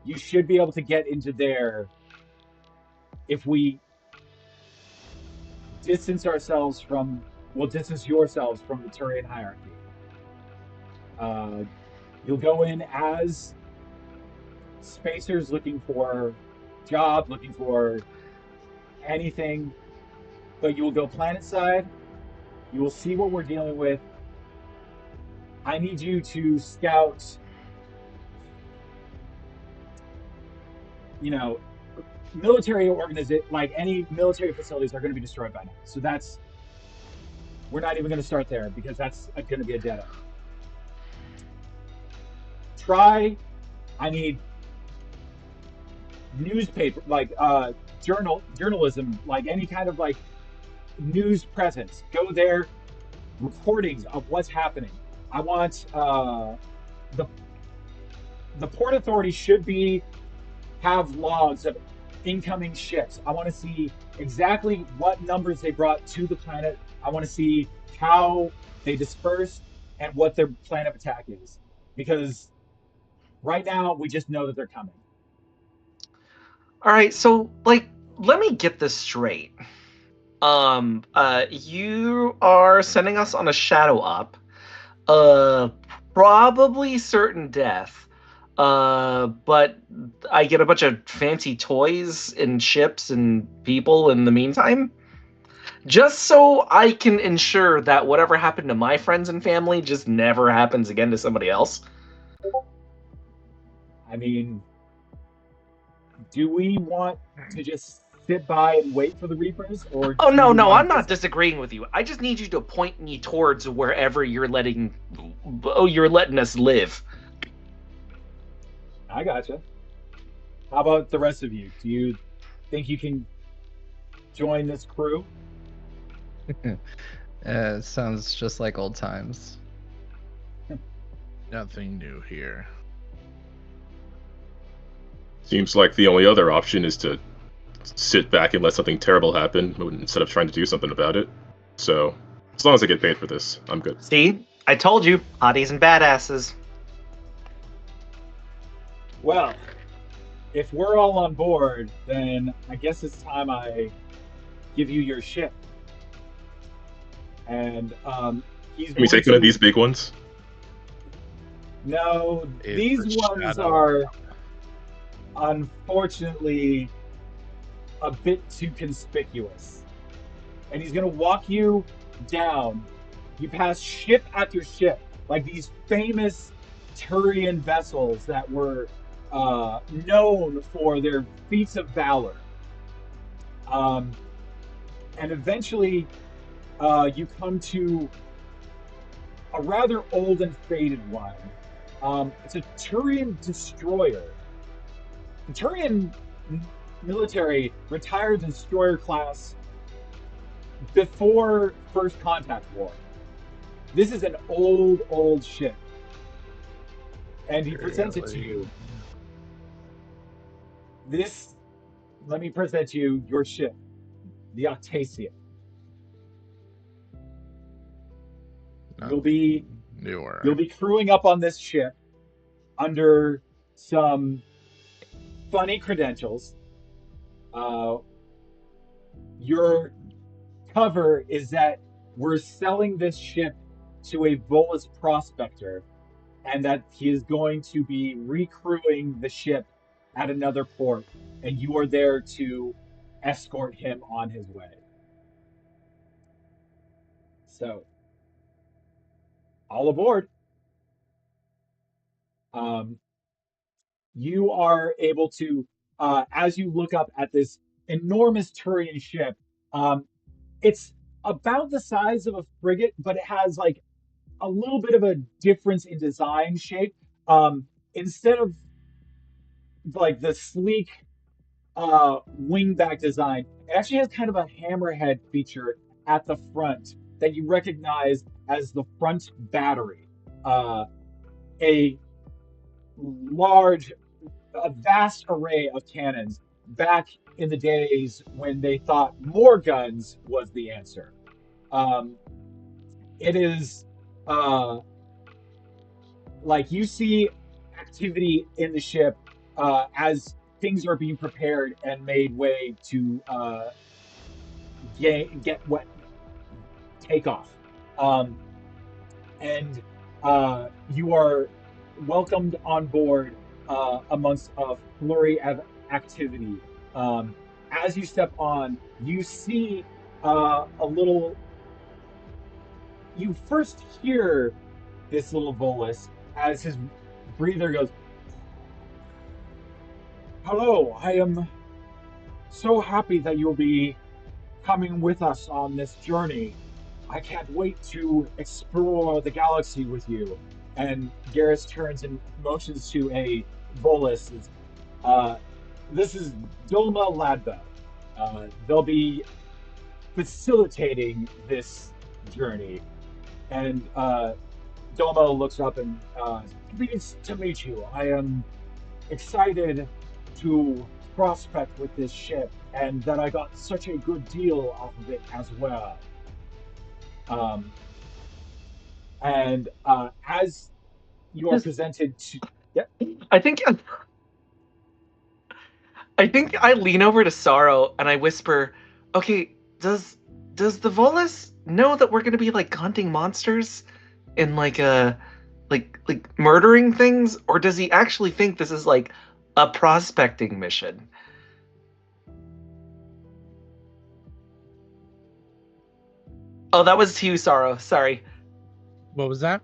you should be able to get into there if we distance yourselves from the Turian hierarchy. You'll go in as spacers looking for job, looking for anything, but you will go planet side. You will see what we're dealing with. I need you to scout, military organization, like any military facilities are going to be destroyed by now. So we're not even going to start there because that's going to be a dead end. I need newspaper, like journalism, like any kind of like news presence. Go there, recordings of what's happening. I want the Port Authority should have logs of incoming ships. I want to see exactly what numbers they brought to the planet. I want to see how they dispersed and what their plan of attack is. Because right now, we just know that they're coming. All right, so let me get this straight. You are sending us on a shadow op. Probably certain death. But I get a bunch of fancy toys and ships and people in the meantime. Just so I can ensure that whatever happened to my friends and family just never happens again to somebody else. I mean, do we want to just sit by and wait for the Reapers, or Oh no, I'm to... not disagreeing with you. I just need you to point me towards wherever you're letting us live. I gotcha. How about the rest of you? Do you think you can join this crew? Sounds just like old times. Nothing new here. Seems like the only other option is to sit back and let something terrible happen instead of trying to do something about it. So, as long as I get paid for this, I'm good. See? I told you, hotties and badasses. Well, if we're all on board, then I guess it's time I give you your ship. And he's Can we take one of these big ones? No, these ones are unfortunately a bit too conspicuous. And he's going to walk you down. You pass ship after ship, like these famous Turian vessels that were known for their feats of valor. And eventually, you come to a rather old and faded one. It's a Turian destroyer. The Turian military retired the destroyer class before First Contact War. This is an old ship. And he presents it to you. Let me present you your ship, the Octasia. You'll be crewing up on this ship under some funny credentials. Your cover is that we're selling this ship to a Volus prospector, and that he is going to be recrewing the ship at another port, and you are there to escort him on his way. So, all aboard. You are able to, as you look up at this enormous Turian ship, it's about the size of a frigate, but it has like a little bit of a difference in design shape. Instead of like the sleek wingback design, it actually has kind of a hammerhead feature at the front that you recognize as the front battery. A vast array of cannons back in the days when they thought more guns was the answer. It is like you see activity in the ship as things are being prepared and made way to take off. And you are welcomed on board amongst a flurry of activity. As you step on, you see you first hear this little Volus as his breather goes, "Hello, I am so happy that you'll be coming with us on this journey. I can't wait to explore the galaxy with you." And Garrus turns and motions to a Volus. This is Doma Ladbo. They'll be facilitating this journey. And Domo looks up and pleased to meet you. I am excited to prospect with this ship, and that I got such a good deal off of it as well. Um, and as you are presented to, yep. I think I lean over to Saro and I whisper, "Okay, does the Volus know that we're gonna be like hunting monsters and like murdering things, or does he actually think this is like a prospecting mission?" Oh, that was to you, Saro. Sorry. What was that?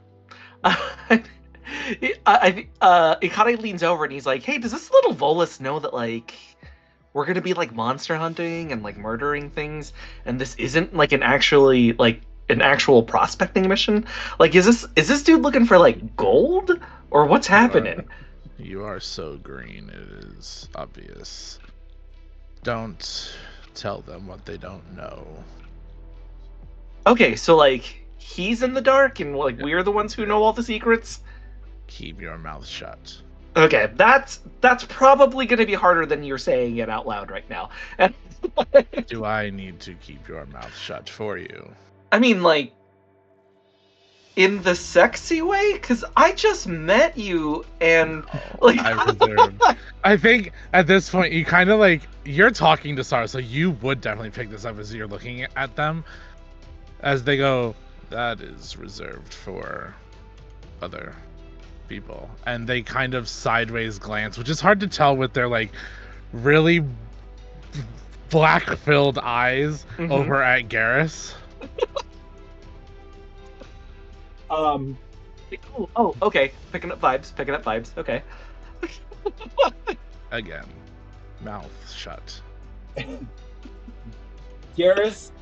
Ikade leans over and he's like, "Hey, does this little Volus know that like we're gonna be like monster hunting and like murdering things, and this isn't like an actual prospecting mission? Like, is this dude looking for like gold, or what's happening?" You are so green, it is obvious. Don't tell them what they don't know. Okay, so like he's in the dark and like we're the ones who know all the secrets. Keep your mouth shut. Okay, that's probably going to be harder than you're saying it out loud right now. Do I need to keep your mouth shut for you? I mean, like, in the sexy way? Because I just met you, and like I reserved. I think at this point you kind of like you're talking to Sara, so you would definitely pick this up as you're looking at them, as they go. That is reserved for other people, and they kind of sideways glance, which is hard to tell with their like really black-filled eyes over at Garrus. Oh, okay. Picking up vibes. Okay. Again, mouth shut. Garrus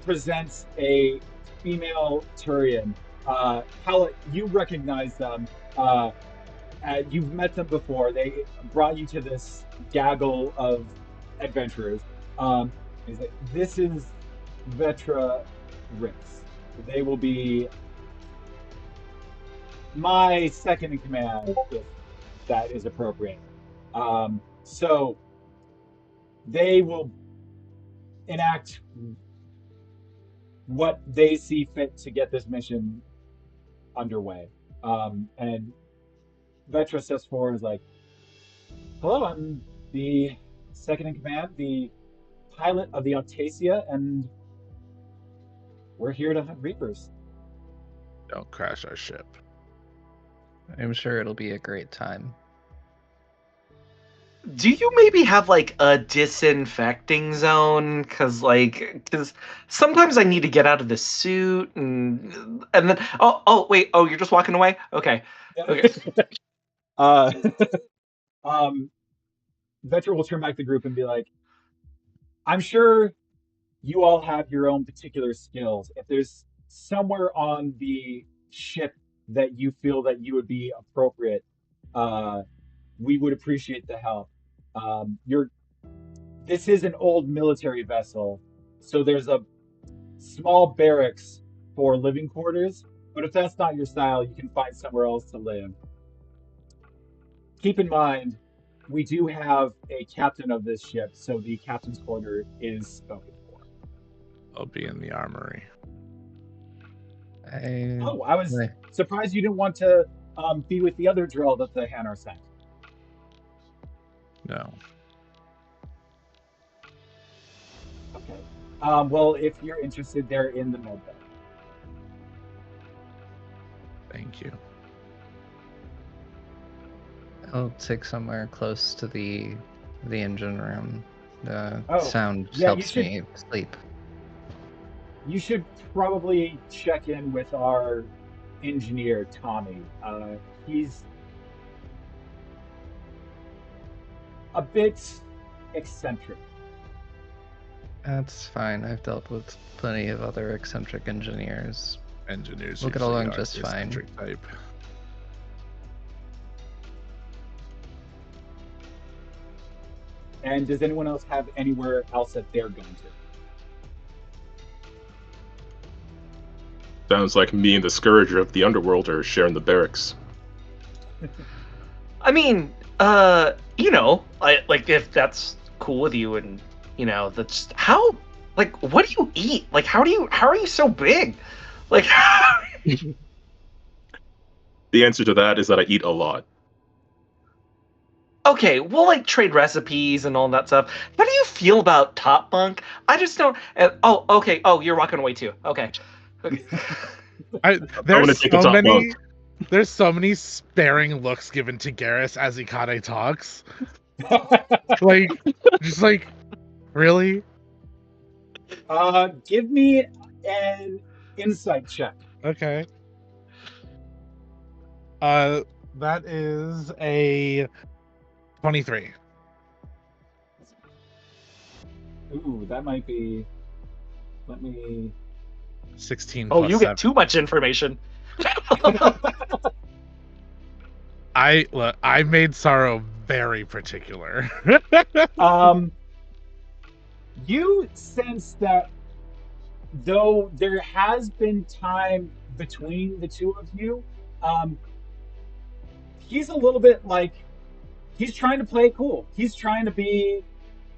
presents a female Turian. Hailot, you recognize them. You've met them before. They brought you to this gaggle of adventurers. He's like, this is Vetra Rix. They will be my second in command, if that is appropriate. So they will enact what they see fit to get this mission underway. And Vetra steps forward and is like, "Hello, I'm the second in command, the pilot of the Autasia, and we're here to hunt Reapers." Don't crash our ship. I'm sure it'll be a great time. Do you maybe have like a disinfecting zone? Cause sometimes I need to get out of the suit and then wait, you're just walking away? Okay. Okay. Vetra will turn back to the group and be like, "I'm sure you all have your own particular skills. If there's somewhere on the ship that you feel that you would be appropriate, we would appreciate the help. This is an old military vessel, so there's a small barracks for living quarters, but if that's not your style, you can find somewhere else to live. Keep in mind, we do have a captain of this ship, so the captain's quarter is spoken for." I'll be in the armory. I was surprised you didn't want to be with the other Drell that the Hanar sent. No. Okay. Well, if you're interested, they're in the med bay. Thank you. I'll take somewhere close to the engine room. Sound helps me sleep. You should probably check in with our engineer, Tommy. He's a bit eccentric. That's fine. I've dealt with plenty of other eccentric engineers. Engineers we'll get along just fine. Type. And does anyone else have anywhere else that they're going to? Sounds like me and the Scourger of the Underworld are sharing the barracks. I mean, like if that's cool with you, and that's how. Like, what do you eat? Like, how are you so big? Like, The answer to that is that I eat a lot. okay, we'll like trade recipes and all that stuff. How do you feel about Top Bunk? I just don't. Oh, okay. Oh, you're walking away too. Okay. There's There's so many sparing looks given to Garrus as Ikade talks. Like, just like, really? Give me an insight check. Okay. That is a 23. Ooh, that might be. Let me. 16. Oh, plus you 7. get too much information. I made Saro very particular. You sense that though there has been time between the two of you, he's a little bit like he's trying to play it cool. He's trying to be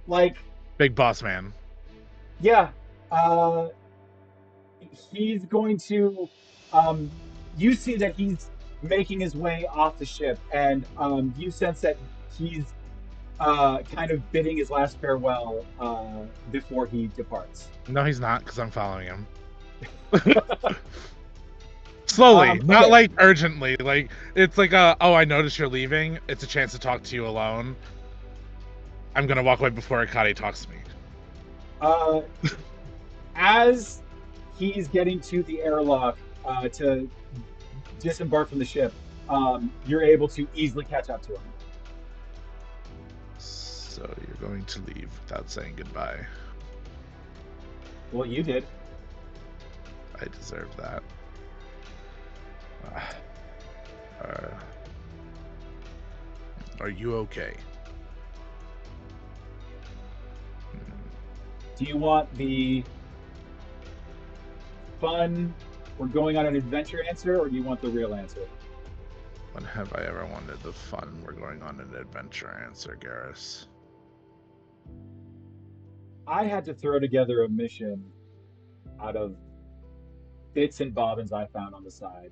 like Big boss man. Yeah. He's going to you see that he's making his way off the ship, and you sense that he's kind of bidding his last farewell before he departs. No, he's not, because I'm following him. Slowly, not okay. like urgently. Like, it's like oh, I noticed you're leaving. It's a chance to talk to you alone. I'm gonna walk away before Ikade talks to me. As he's getting to the airlock to disembark from the ship, you're able to easily catch up to him. So you're going to leave without saying goodbye. Well, you did. I deserve that. Are you okay? Do you want the fun, we're going on an adventure answer, or do you want the real answer? When have I ever wanted the fun, we're going on an adventure answer, Garrus? I had to throw together a mission out of bits and bobbins I found on the side.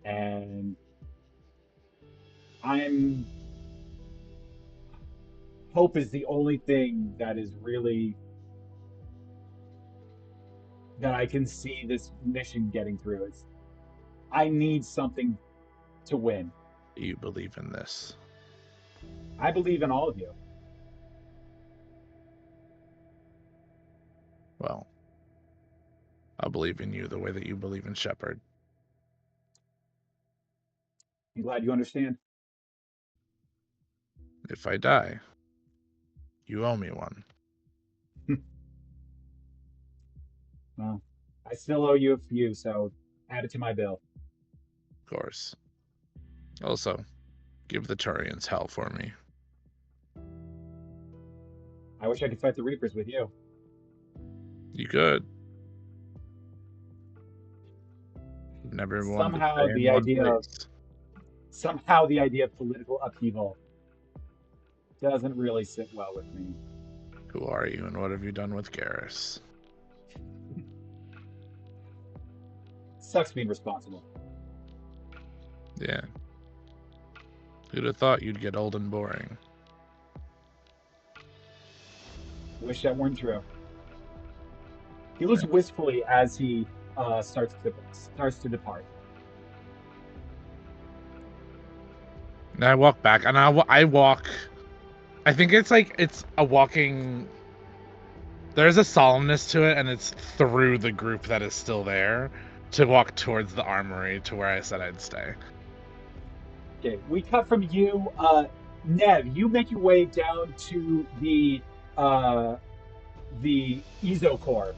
And hope is the only thing that is really that I can see this mission getting through. I need something to win. Do you believe in this? I believe in all of you. Well, I believe in you the way that you believe in Shepard. I'm glad you understand. If I die, you owe me one. Well, I still owe you a few, so add it to my bill. Of course. Also, give the Turians hell for me. I wish I could fight the Reapers with you. You could. Never wanted Somehow to stay the in one idea of place. somehow the idea of political upheaval doesn't really sit well with me. Who are you and what have you done with Garrus? Sucks being responsible. Yeah. Who'd have thought you'd get old and boring? Wish that weren't true. He looks wistfully as he starts to depart. And I walk back, and I walk. I think it's like it's a walking. There's a solemnness to it, and it's through the group that is still there to walk towards the armory to where I said I'd stay. Okay, we cut from you, Nev. You make your way down to the Ezo core,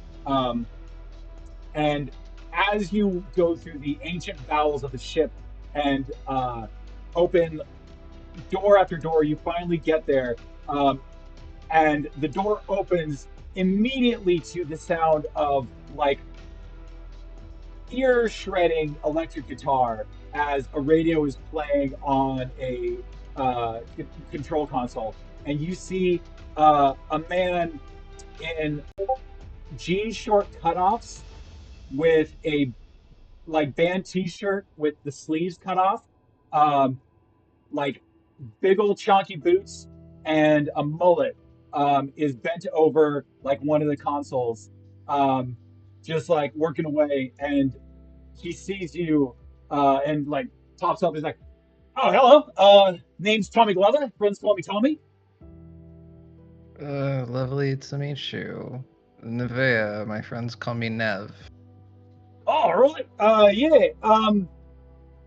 and as you go through the ancient bowels of the ship and open door after door, you finally get there, and the door opens immediately to the sound of like ear-shredding electric guitar as a radio is playing on a control console, and you see a man in jean short cutoffs with a like band T-shirt with the sleeves cut off, um, like big old chunky boots and a mullet, is bent over like one of the consoles, um, just like working away, and he sees you and like pops up. He's like, "Oh, hello. Name's Tommy Glover. Friends call me Tommy." Lovely to meet you. Neveah, my friends call me Nev. Oh, really? Yeah.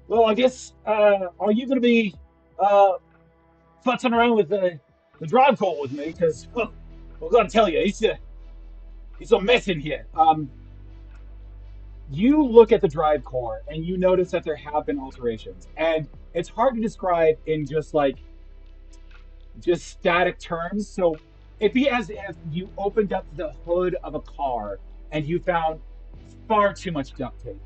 Well, I guess are you going to be uh futzing around with the drive call with me? Because well, I've got to tell you, it's a mess in here. You look at the drive core and you notice that there have been alterations, and it's hard to describe in just static terms. So it'd be as if you opened up the hood of a car and you found far too much duct tape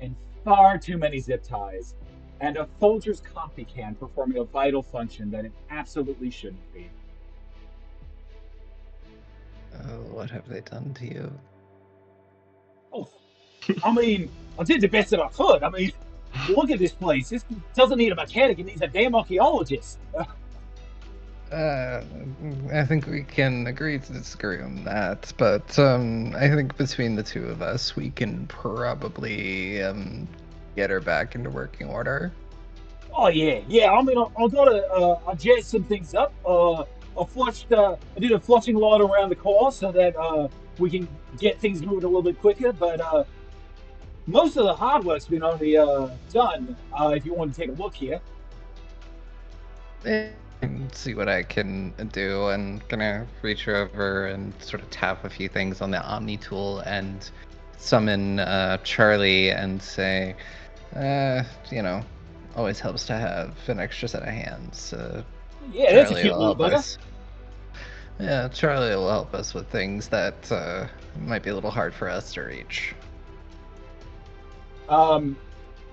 and far too many zip ties and a Folgers coffee can performing a vital function that it absolutely shouldn't be. What have they done to you? Oh, I mean, I did the best that I could. I mean, look at this place. This doesn't need a mechanic. It needs a damn archaeologist. I think we can agree to disagree on that, but I think between the two of us, we can probably get her back into working order. Oh yeah. I mean, I gotta adjust some things up. I did a flushing lot around the core so that we can get things moving a little bit quicker. But most of the hard work's been already done. If you want to take a look here. See what I can do, and gonna reach over and sort of tap a few things on the Omni tool and summon Charlie and say, always helps to have an extra set of hands. Yeah, that's a cute little bugger. Yeah, Charlie will help us with things that might be a little hard for us to reach. Go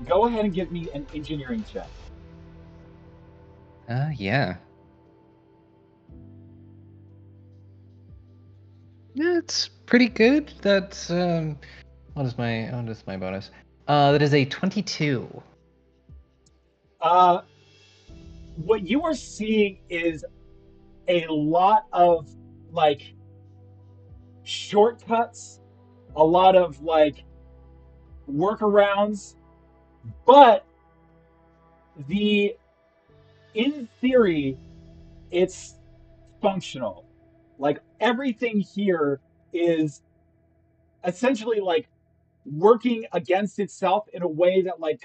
ahead and give me an engineering check. Yeah. Yeah, it's pretty good. That's what is my bonus? That is a 22. What you are seeing is a lot of like shortcuts, a lot of like workarounds, but in theory, it's functional. Like everything here is essentially like working against itself in a way that like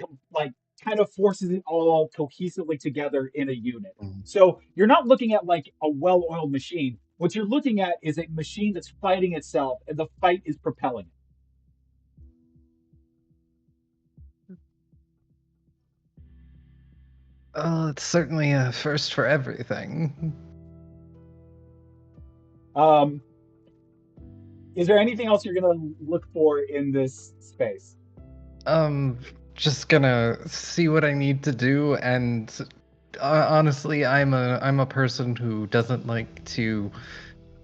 kind of forces it all cohesively together in a unit. So you're not looking at like a well-oiled machine. What you're looking at is a machine that's fighting itself, and the fight is propelling it. Oh, it's certainly a first for everything. Is there anything else you're gonna look for in this space? Just gonna see what I need to do, and honestly, I'm a person who doesn't like to.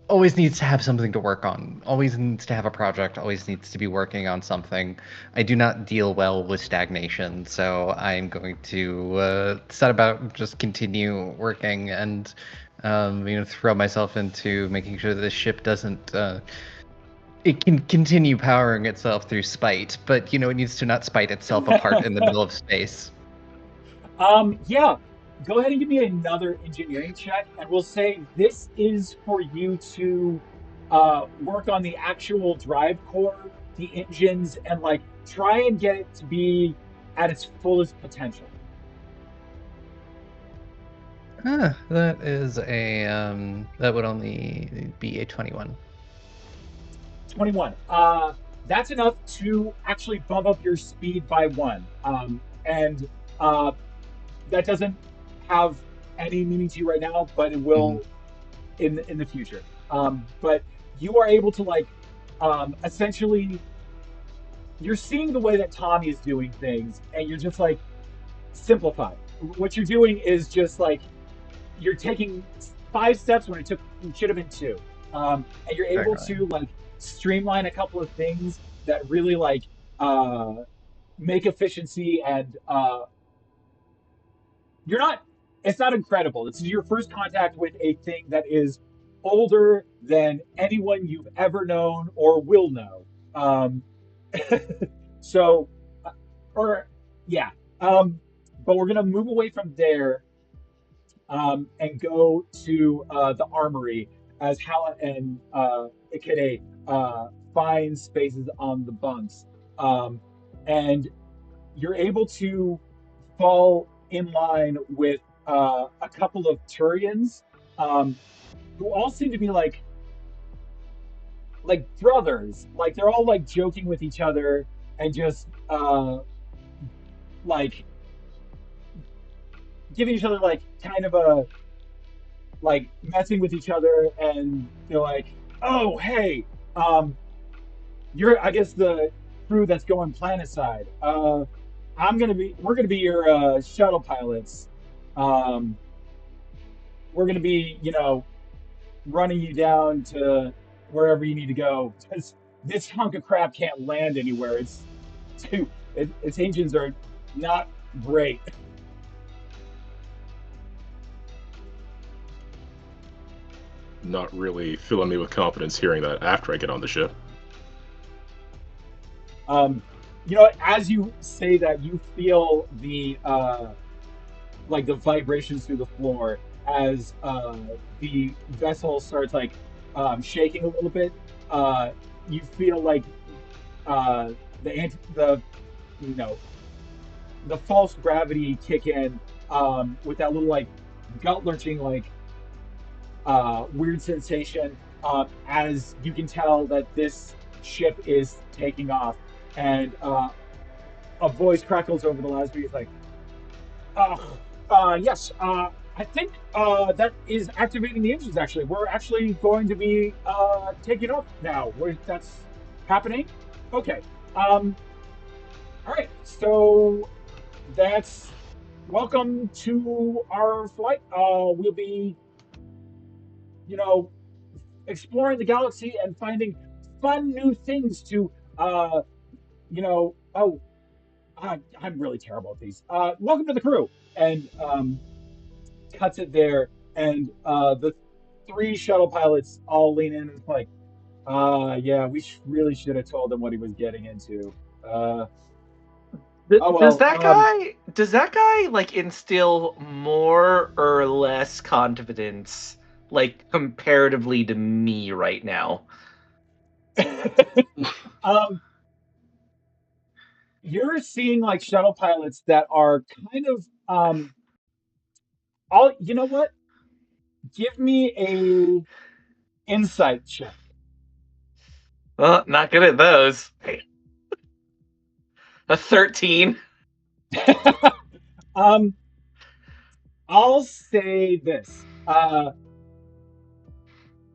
Always needs to have something to work on. Always needs to have a project. Always needs to be working on something. I do not deal well with stagnation, so I'm going to set about just continue working and throw myself into making sure that this ship doesn't. It can continue powering itself through spite, but it needs to not spite itself apart in the middle of space. Yeah. Go ahead and give me another engineering check, and we'll say this is for you to work on the actual drive core, the engines, and like try and get it to be at its fullest potential. That is that would only be a 21. 21. That's enough to actually bump up your speed by 1. And that doesn't have any meaning to you right now, but it will in the future. But you are able to essentially you're seeing the way that Tommy is doing things, and you're just like, simplify. What you're doing is just like you're taking 5 steps when it should have been 2, and you're able to like streamline a couple of things that really like make efficiency and you're not. It's not incredible. This is your first contact with a thing that is older than anyone you've ever known or will know. Um, so, or yeah. But we're gonna move away from there and go to the armory as Hailot and Ikade find spaces on the bunks, and you're able to fall in line with a couple of Turians who all seem to be like brothers. Like they're all like joking with each other and just like giving each other like kind of a like messing with each other, and they're like, "Oh, hey, you're I guess the crew that's going planet side. We're gonna be your shuttle pilots. Um, we're gonna be, running you down to wherever you need to go because this hunk of crap can't land anywhere. Its engines are not great." Not really filling me with confidence hearing that after I get on the ship. As you say that, you feel the like the vibrations through the floor as the vessel starts like shaking a little bit. You feel like the you know the false gravity kick in with that little like gut lurching like weird sensation as you can tell that this ship is taking off, and a voice crackles over the loudspeaker. It's like, yes, I think that is activating the engines. Actually, we're actually going to be taking off now. That's happening. Okay. All right. So that's welcome to our flight. We'll be, exploring the galaxy and finding fun new things to, Oh, I'm really terrible at these. Welcome to the crew, and cuts it there, and the 3 shuttle pilots all lean in and it's like, yeah, we really should have told him what he was getting into. Does that guy like instill more or less confidence, like comparatively to me right now? You're seeing like shuttle pilots that are kind of you know what? Give me a insight check. Well, not good at those. A 13. I'll say this.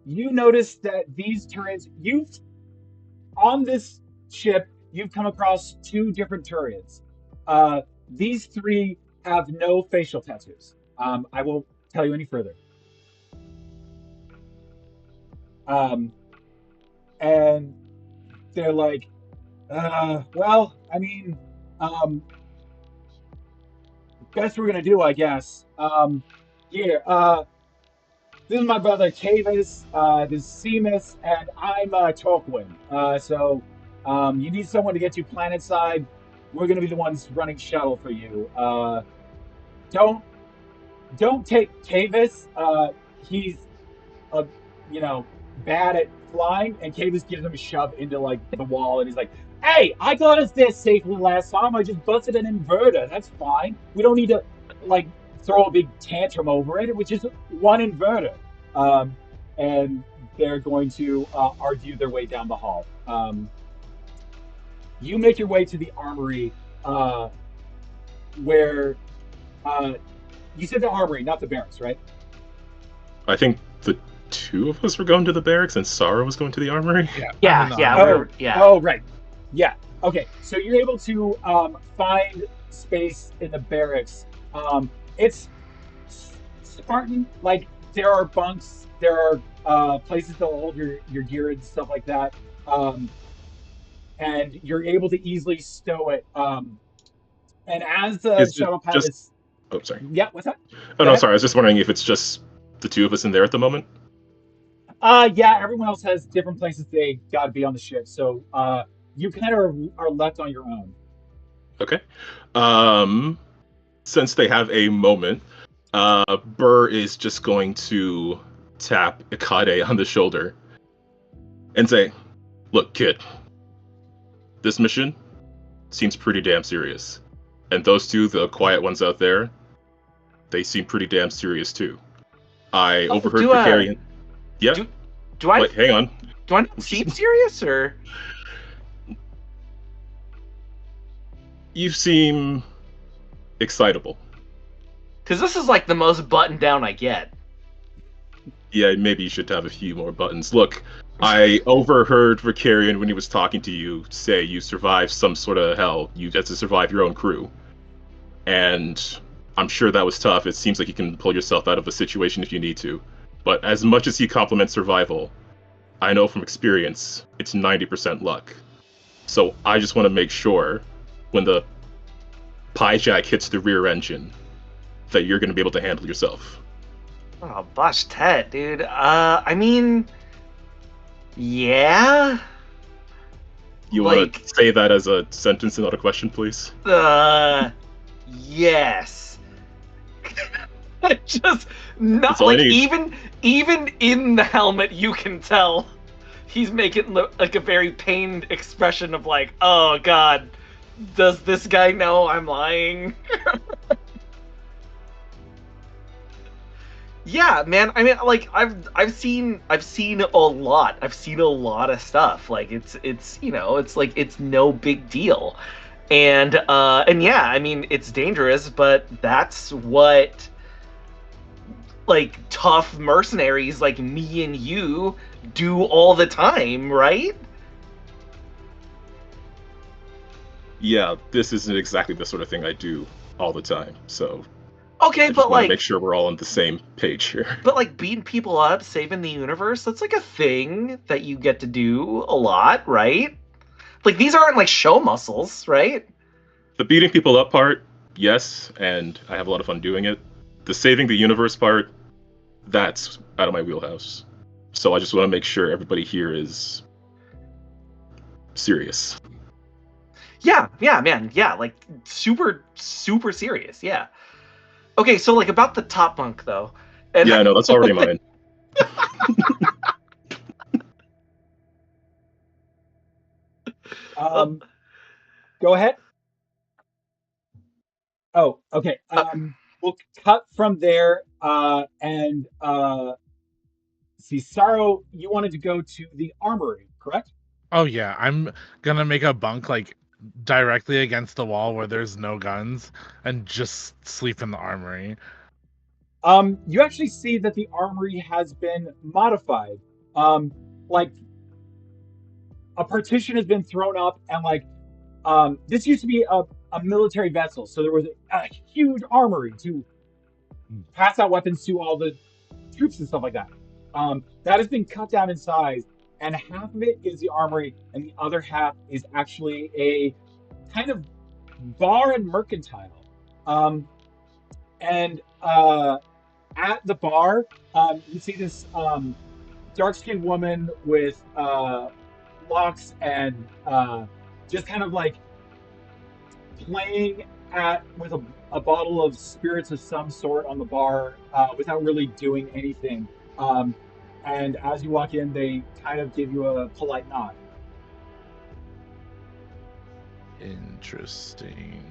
You notice that these Turians, on this ship, you've come across 2 different Turians. These 3 have no facial tattoos. I won't tell you any further. And they're like, well, I mean, best we're gonna do, I guess. Here, this is my brother Tavis, this is Seamus, and I'm Torquin. So you need someone to get you planet side. We're gonna be the ones running shuttle for you. Don't take Tavis. He's bad at flying, and Tavis gives him a shove into like the wall, and he's like, "Hey, I got us there safely last time. I just busted an inverter. That's fine. We don't need to like throw a big tantrum over it. It was just one inverter." And they're going to argue their way down the hall. You make your way to the armory, where you said the armory, not the barracks, right? I think the 2 of us were going to the barracks and Saro was going to the armory. Yeah. Oh, right. Yeah. Okay, so you're able to find space in the barracks. It's Spartan. Like there are bunks, there are places to hold your gear and stuff like that. Um, and you're able to easily stow it. And as the Is it shuttle pad just? is, Oh, sorry. yeah, what's that? Oh Go no, ahead. sorry. I was just wondering if it's just the two of us in there at the moment. Yeah, everyone else has different places they got to be on the ship, so you kind of are left on your own. Okay. Um, since they have a moment, Berr is just going to tap Ikade on the shoulder and say, "Look, kid, this mission seems pretty damn serious. And those two, the quiet ones out there, they seem pretty damn serious too. I overheard Vicarian. Yeah. Do I Wait, hang on. do I not seem serious or? You seem excitable. Because this is like the most buttoned down I get. Yeah, maybe you should have a few more buttons. Look, I overheard Vicarian when he was talking to you say you survived some sort of hell. You had to survive your own crew. And I'm sure that was tough. It seems like you can pull yourself out of a situation if you need to. But as much as he compliments survival, I know from experience it's 90% luck. So I just want to make sure when the pie jack hits the rear engine that you're going to be able to handle yourself. Oh, bosh tet, dude. I mean, yeah. You Like, want to say that as a sentence and not a question, please? Yes. Just not That's all I like need. even in the helmet, you can tell he's making like a very pained expression of like, oh god, does this guy know I'm lying? Yeah, man. I mean, like I've seen a lot. I've seen a lot of stuff. Like it's it's like it's no big deal. And yeah, I mean, it's dangerous, but that's what like tough mercenaries like me and you do all the time, right? Yeah, this isn't exactly the sort of thing I do all the time. So Okay, I just but want to like make sure we're all on the same page here. but like beating people up, saving the universe, that's like a thing that you get to do a lot, right? Like these aren't like show muscles, right? The beating people up part, yes, and I have a lot of fun doing it. The saving the universe part, that's out of my wheelhouse. So I just want to make sure everybody here is serious. Yeah, man. Yeah, like super serious. Yeah. Okay, so like about the top bunk though. And Yeah, no, that's already mine. Go ahead. Oh, okay. We'll cut from there. And see, Saro, you wanted to go to the armory, correct? Oh yeah, I'm gonna make a bunk like directly against the wall where there's no guns and just sleep in the armory. You actually see that the armory has been modified. Like a partition has been thrown up, and like this used to be a military vessel, so there was a huge armory to pass out weapons to all the troops and stuff like that. That has been cut down in size, and half of it is the armory, and the other half is actually a kind of bar and mercantile. And at the bar, you see this dark-skinned woman with locks and just kind of like playing at with a bottle of spirits of some sort on the bar without really doing anything. And as you walk in, they kind of give you a polite nod. Interesting.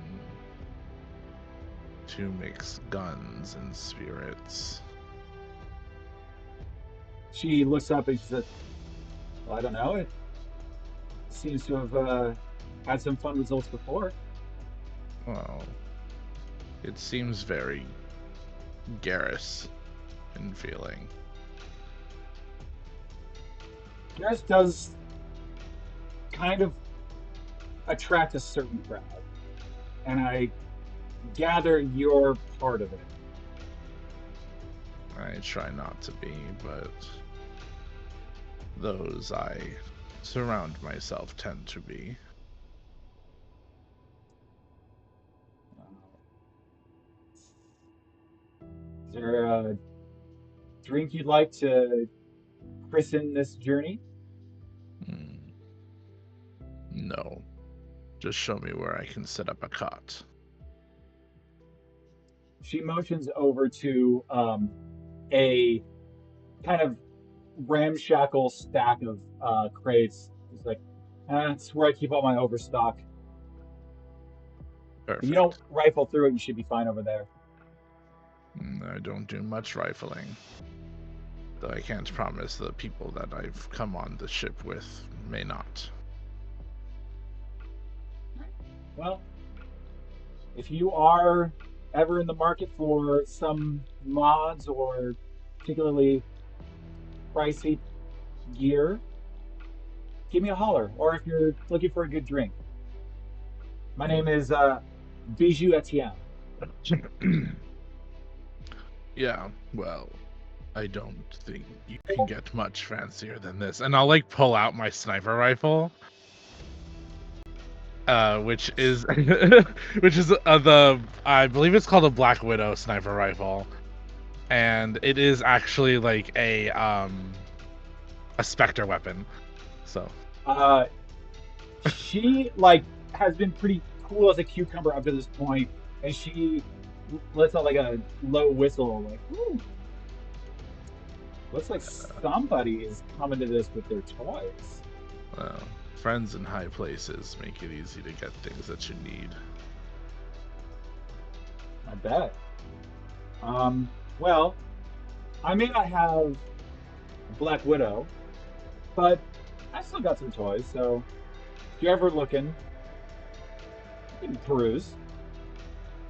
To mix guns and spirits. She looks up and she says, well, I don't know. It seems to have had some fun results before. Well, it seems very Garrus in feeling. Garrus does kind of attract a certain crowd, and I gather you're part of it. I try not to be, but those I surround myself tend to be. Is there a drink you'd like to christen this journey? No. Just show me where I can set up a cot. She motions over to a kind of ramshackle stack of crates. He's like, that's where I keep all my overstock. Perfect. If you don't rifle through it, you should be fine over there. I don't do much rifling. Though I can't promise the people that I've come on the ship with may not. Well, if you are ever in the market for some mods or particularly pricey gear, give me a holler. Or if you're looking for a good drink. My name is Bijou Etienne. Yeah, well, I don't think you can get much fancier than this. And I'll like pull out my sniper rifle, which is the I believe it's called a Black Widow sniper rifle, and it is actually like a Spectre weapon. So she like has been pretty cool as a cucumber up to this point, and she lets out like a low whistle, like, ooh. Looks like somebody is coming to this with their toys. Well, friends in high places make it easy to get things that you need. I bet. Well, I may not have Black Widow, but I still got some toys, so if you're ever looking, you can peruse.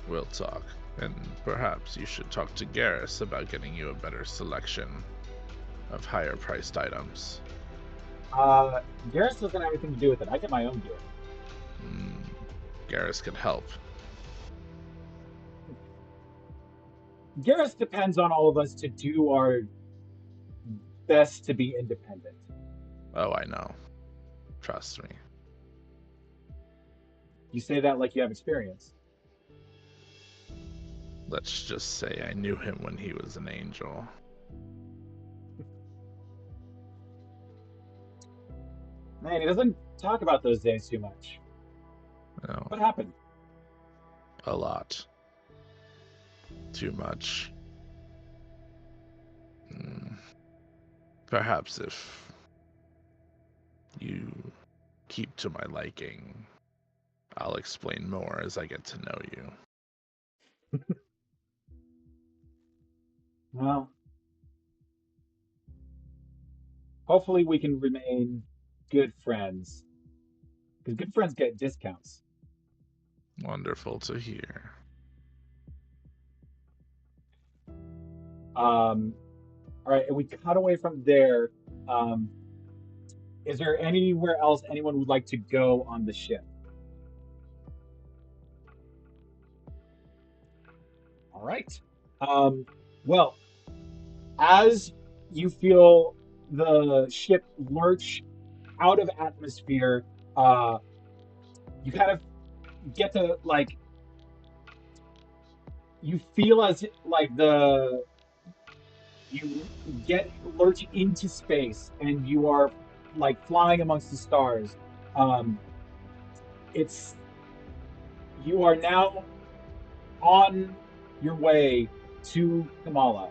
We'll talk, and perhaps you should talk to Garrus about getting you a better selection of higher priced items. Garrus doesn't have anything to do with it. I get my own gear. Garrus could help. Garrus depends on all of us to do our best to be independent. Oh, I know. Trust me. You say that like you have experience. Let's just say I knew him when he was an angel. Man, he doesn't talk about those days too much. No. What happened? A lot. Too much. Perhaps if you keep to my liking, I'll explain more as I get to know you. Well, hopefully we can remain good friends. Because good friends get discounts. Wonderful to hear. All right, and we cut away from there. Is there anywhere else anyone would like to go on the ship? All right. Well, as you feel the ship lurch out of atmosphere, you kind of get to like, you feel as like you get lurch into space and you are like flying amongst the stars. You are now on your way to Kamala.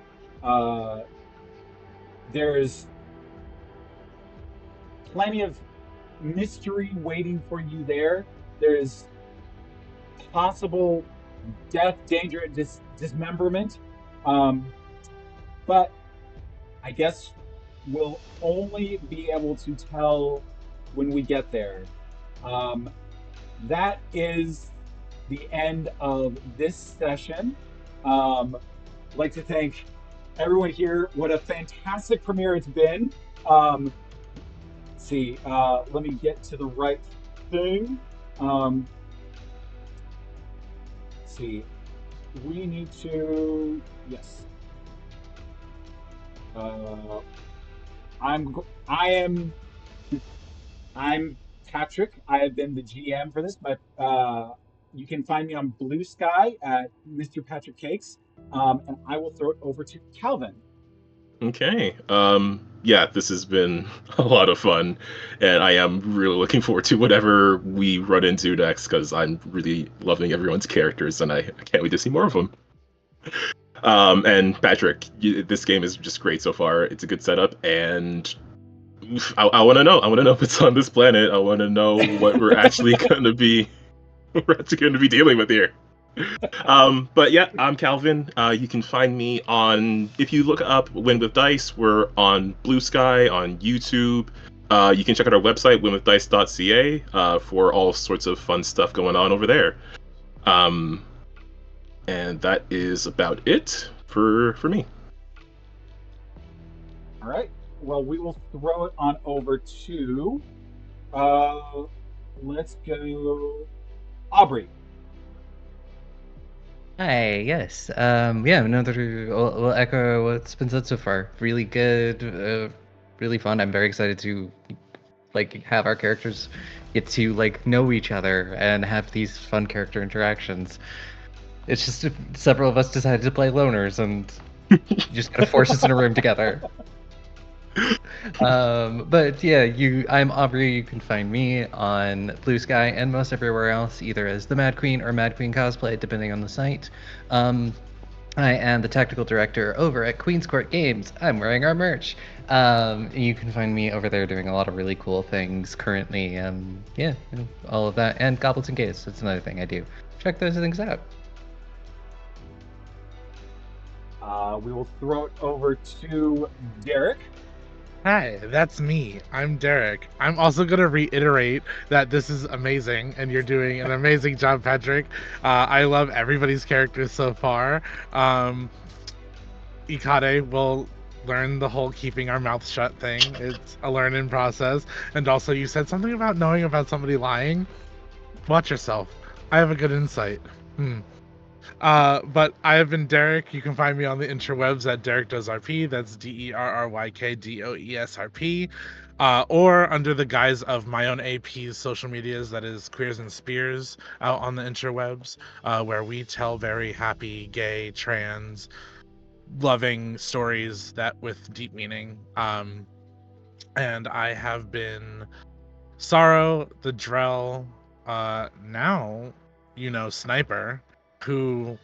There's plenty of mystery waiting for you there. There's possible death, danger, and dismemberment. But I guess we'll only be able to tell when we get there. That is the end of this session. I'd like to thank everyone here. What a fantastic premiere it's been. Let's see, let me get to the right thing. Let's see. We need to. Yes. I am. I'm Patrick. I have been the GM for this, but you can find me on Blue Sky at Mr. Patrick Cakes, and I will throw it over to Calvin. Okay. Yeah, this has been a lot of fun, and I am really looking forward to whatever we run into next because I'm really loving everyone's characters, and I can't wait to see more of them. And Patrick, this game is just great so far. It's a good setup, and I want to know. I want to know if it's on this planet. I want to know what we're actually going to be. We're actually going to be dealing with here. But yeah, I'm Calvin. You can find me on, if you look up Win with Dice, we're on Blue Sky, on YouTube. You can check out our website, winwithdice.ca, for all sorts of fun stuff going on over there. And that is about it for me. All right. Well, we will throw it on over to. Let's go, Aubrey. Hi, yes. Yeah, we'll echo what's been said so far. Really good, really fun. I'm very excited to have our characters get to know each other and have these fun character interactions. It's just several of us decided to play loners, and you just gotta force us in a room together. But yeah, I'm Aubrey. You can find me on Blue Sky and most everywhere else, either as the Mad Queen or Mad Queen cosplay, depending on the site. I am the technical director over at Queen's Court Games. I'm wearing our merch. You can find me over there doing a lot of really cool things currently. Yeah, all of that. And Goblins and Gays, that's another thing I do. Check those things out. We will throw it over to Derryk. Hi, that's me. I'm Derryk. I'm also going to reiterate that this is amazing, and you're doing an amazing job, Patrick. I love everybody's characters so far. Ikade will learn the whole keeping our mouth shut thing. It's a learning process. And also, you said something about knowing about somebody lying. Watch yourself. I have a good insight. But I have been Derryk. You can find me on the interwebs at DerrykDoesRP. That's DerrykDoesRP. Or under the guise of my own AP's social medias, that is Queers and Spears, out on the interwebs, where we tell very happy, gay, trans, loving stories that with deep meaning. And I have been Saro, the Drell, now, Sniper, who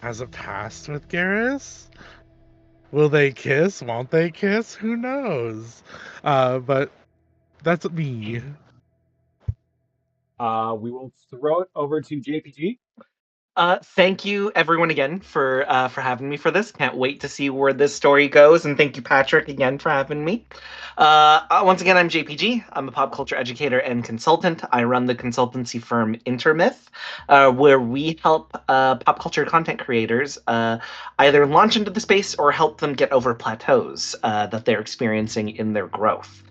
has a past with Garrus. Will they kiss? Won't they kiss? Who knows? But that's me. We will throw it over to JPG. Thank you, everyone, again for having me for this. Can't wait to see where this story goes, and thank you, Patrick, again for having me. Once again, I'm JPG. I'm a pop culture educator and consultant. I run the consultancy firm Intermyth, where we help pop culture content creators either launch into the space or help them get over plateaus that they're experiencing in their growth.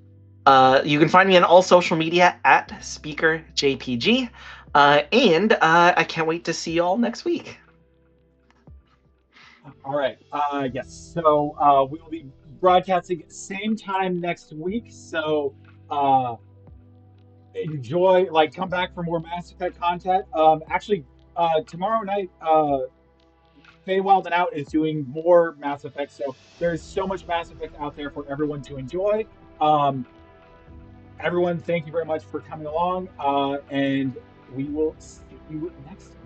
You can find me on all social media at SpeakerJPG. And I can't wait to see you all next week. All right. Yes. So we will be broadcasting same time next week. So enjoy. Come back for more Mass Effect content. Actually, tomorrow night, Feywild and Out is doing more Mass Effect. So there's so much Mass Effect out there for everyone to enjoy. Everyone, thank you very much for coming along, and we will see you next time.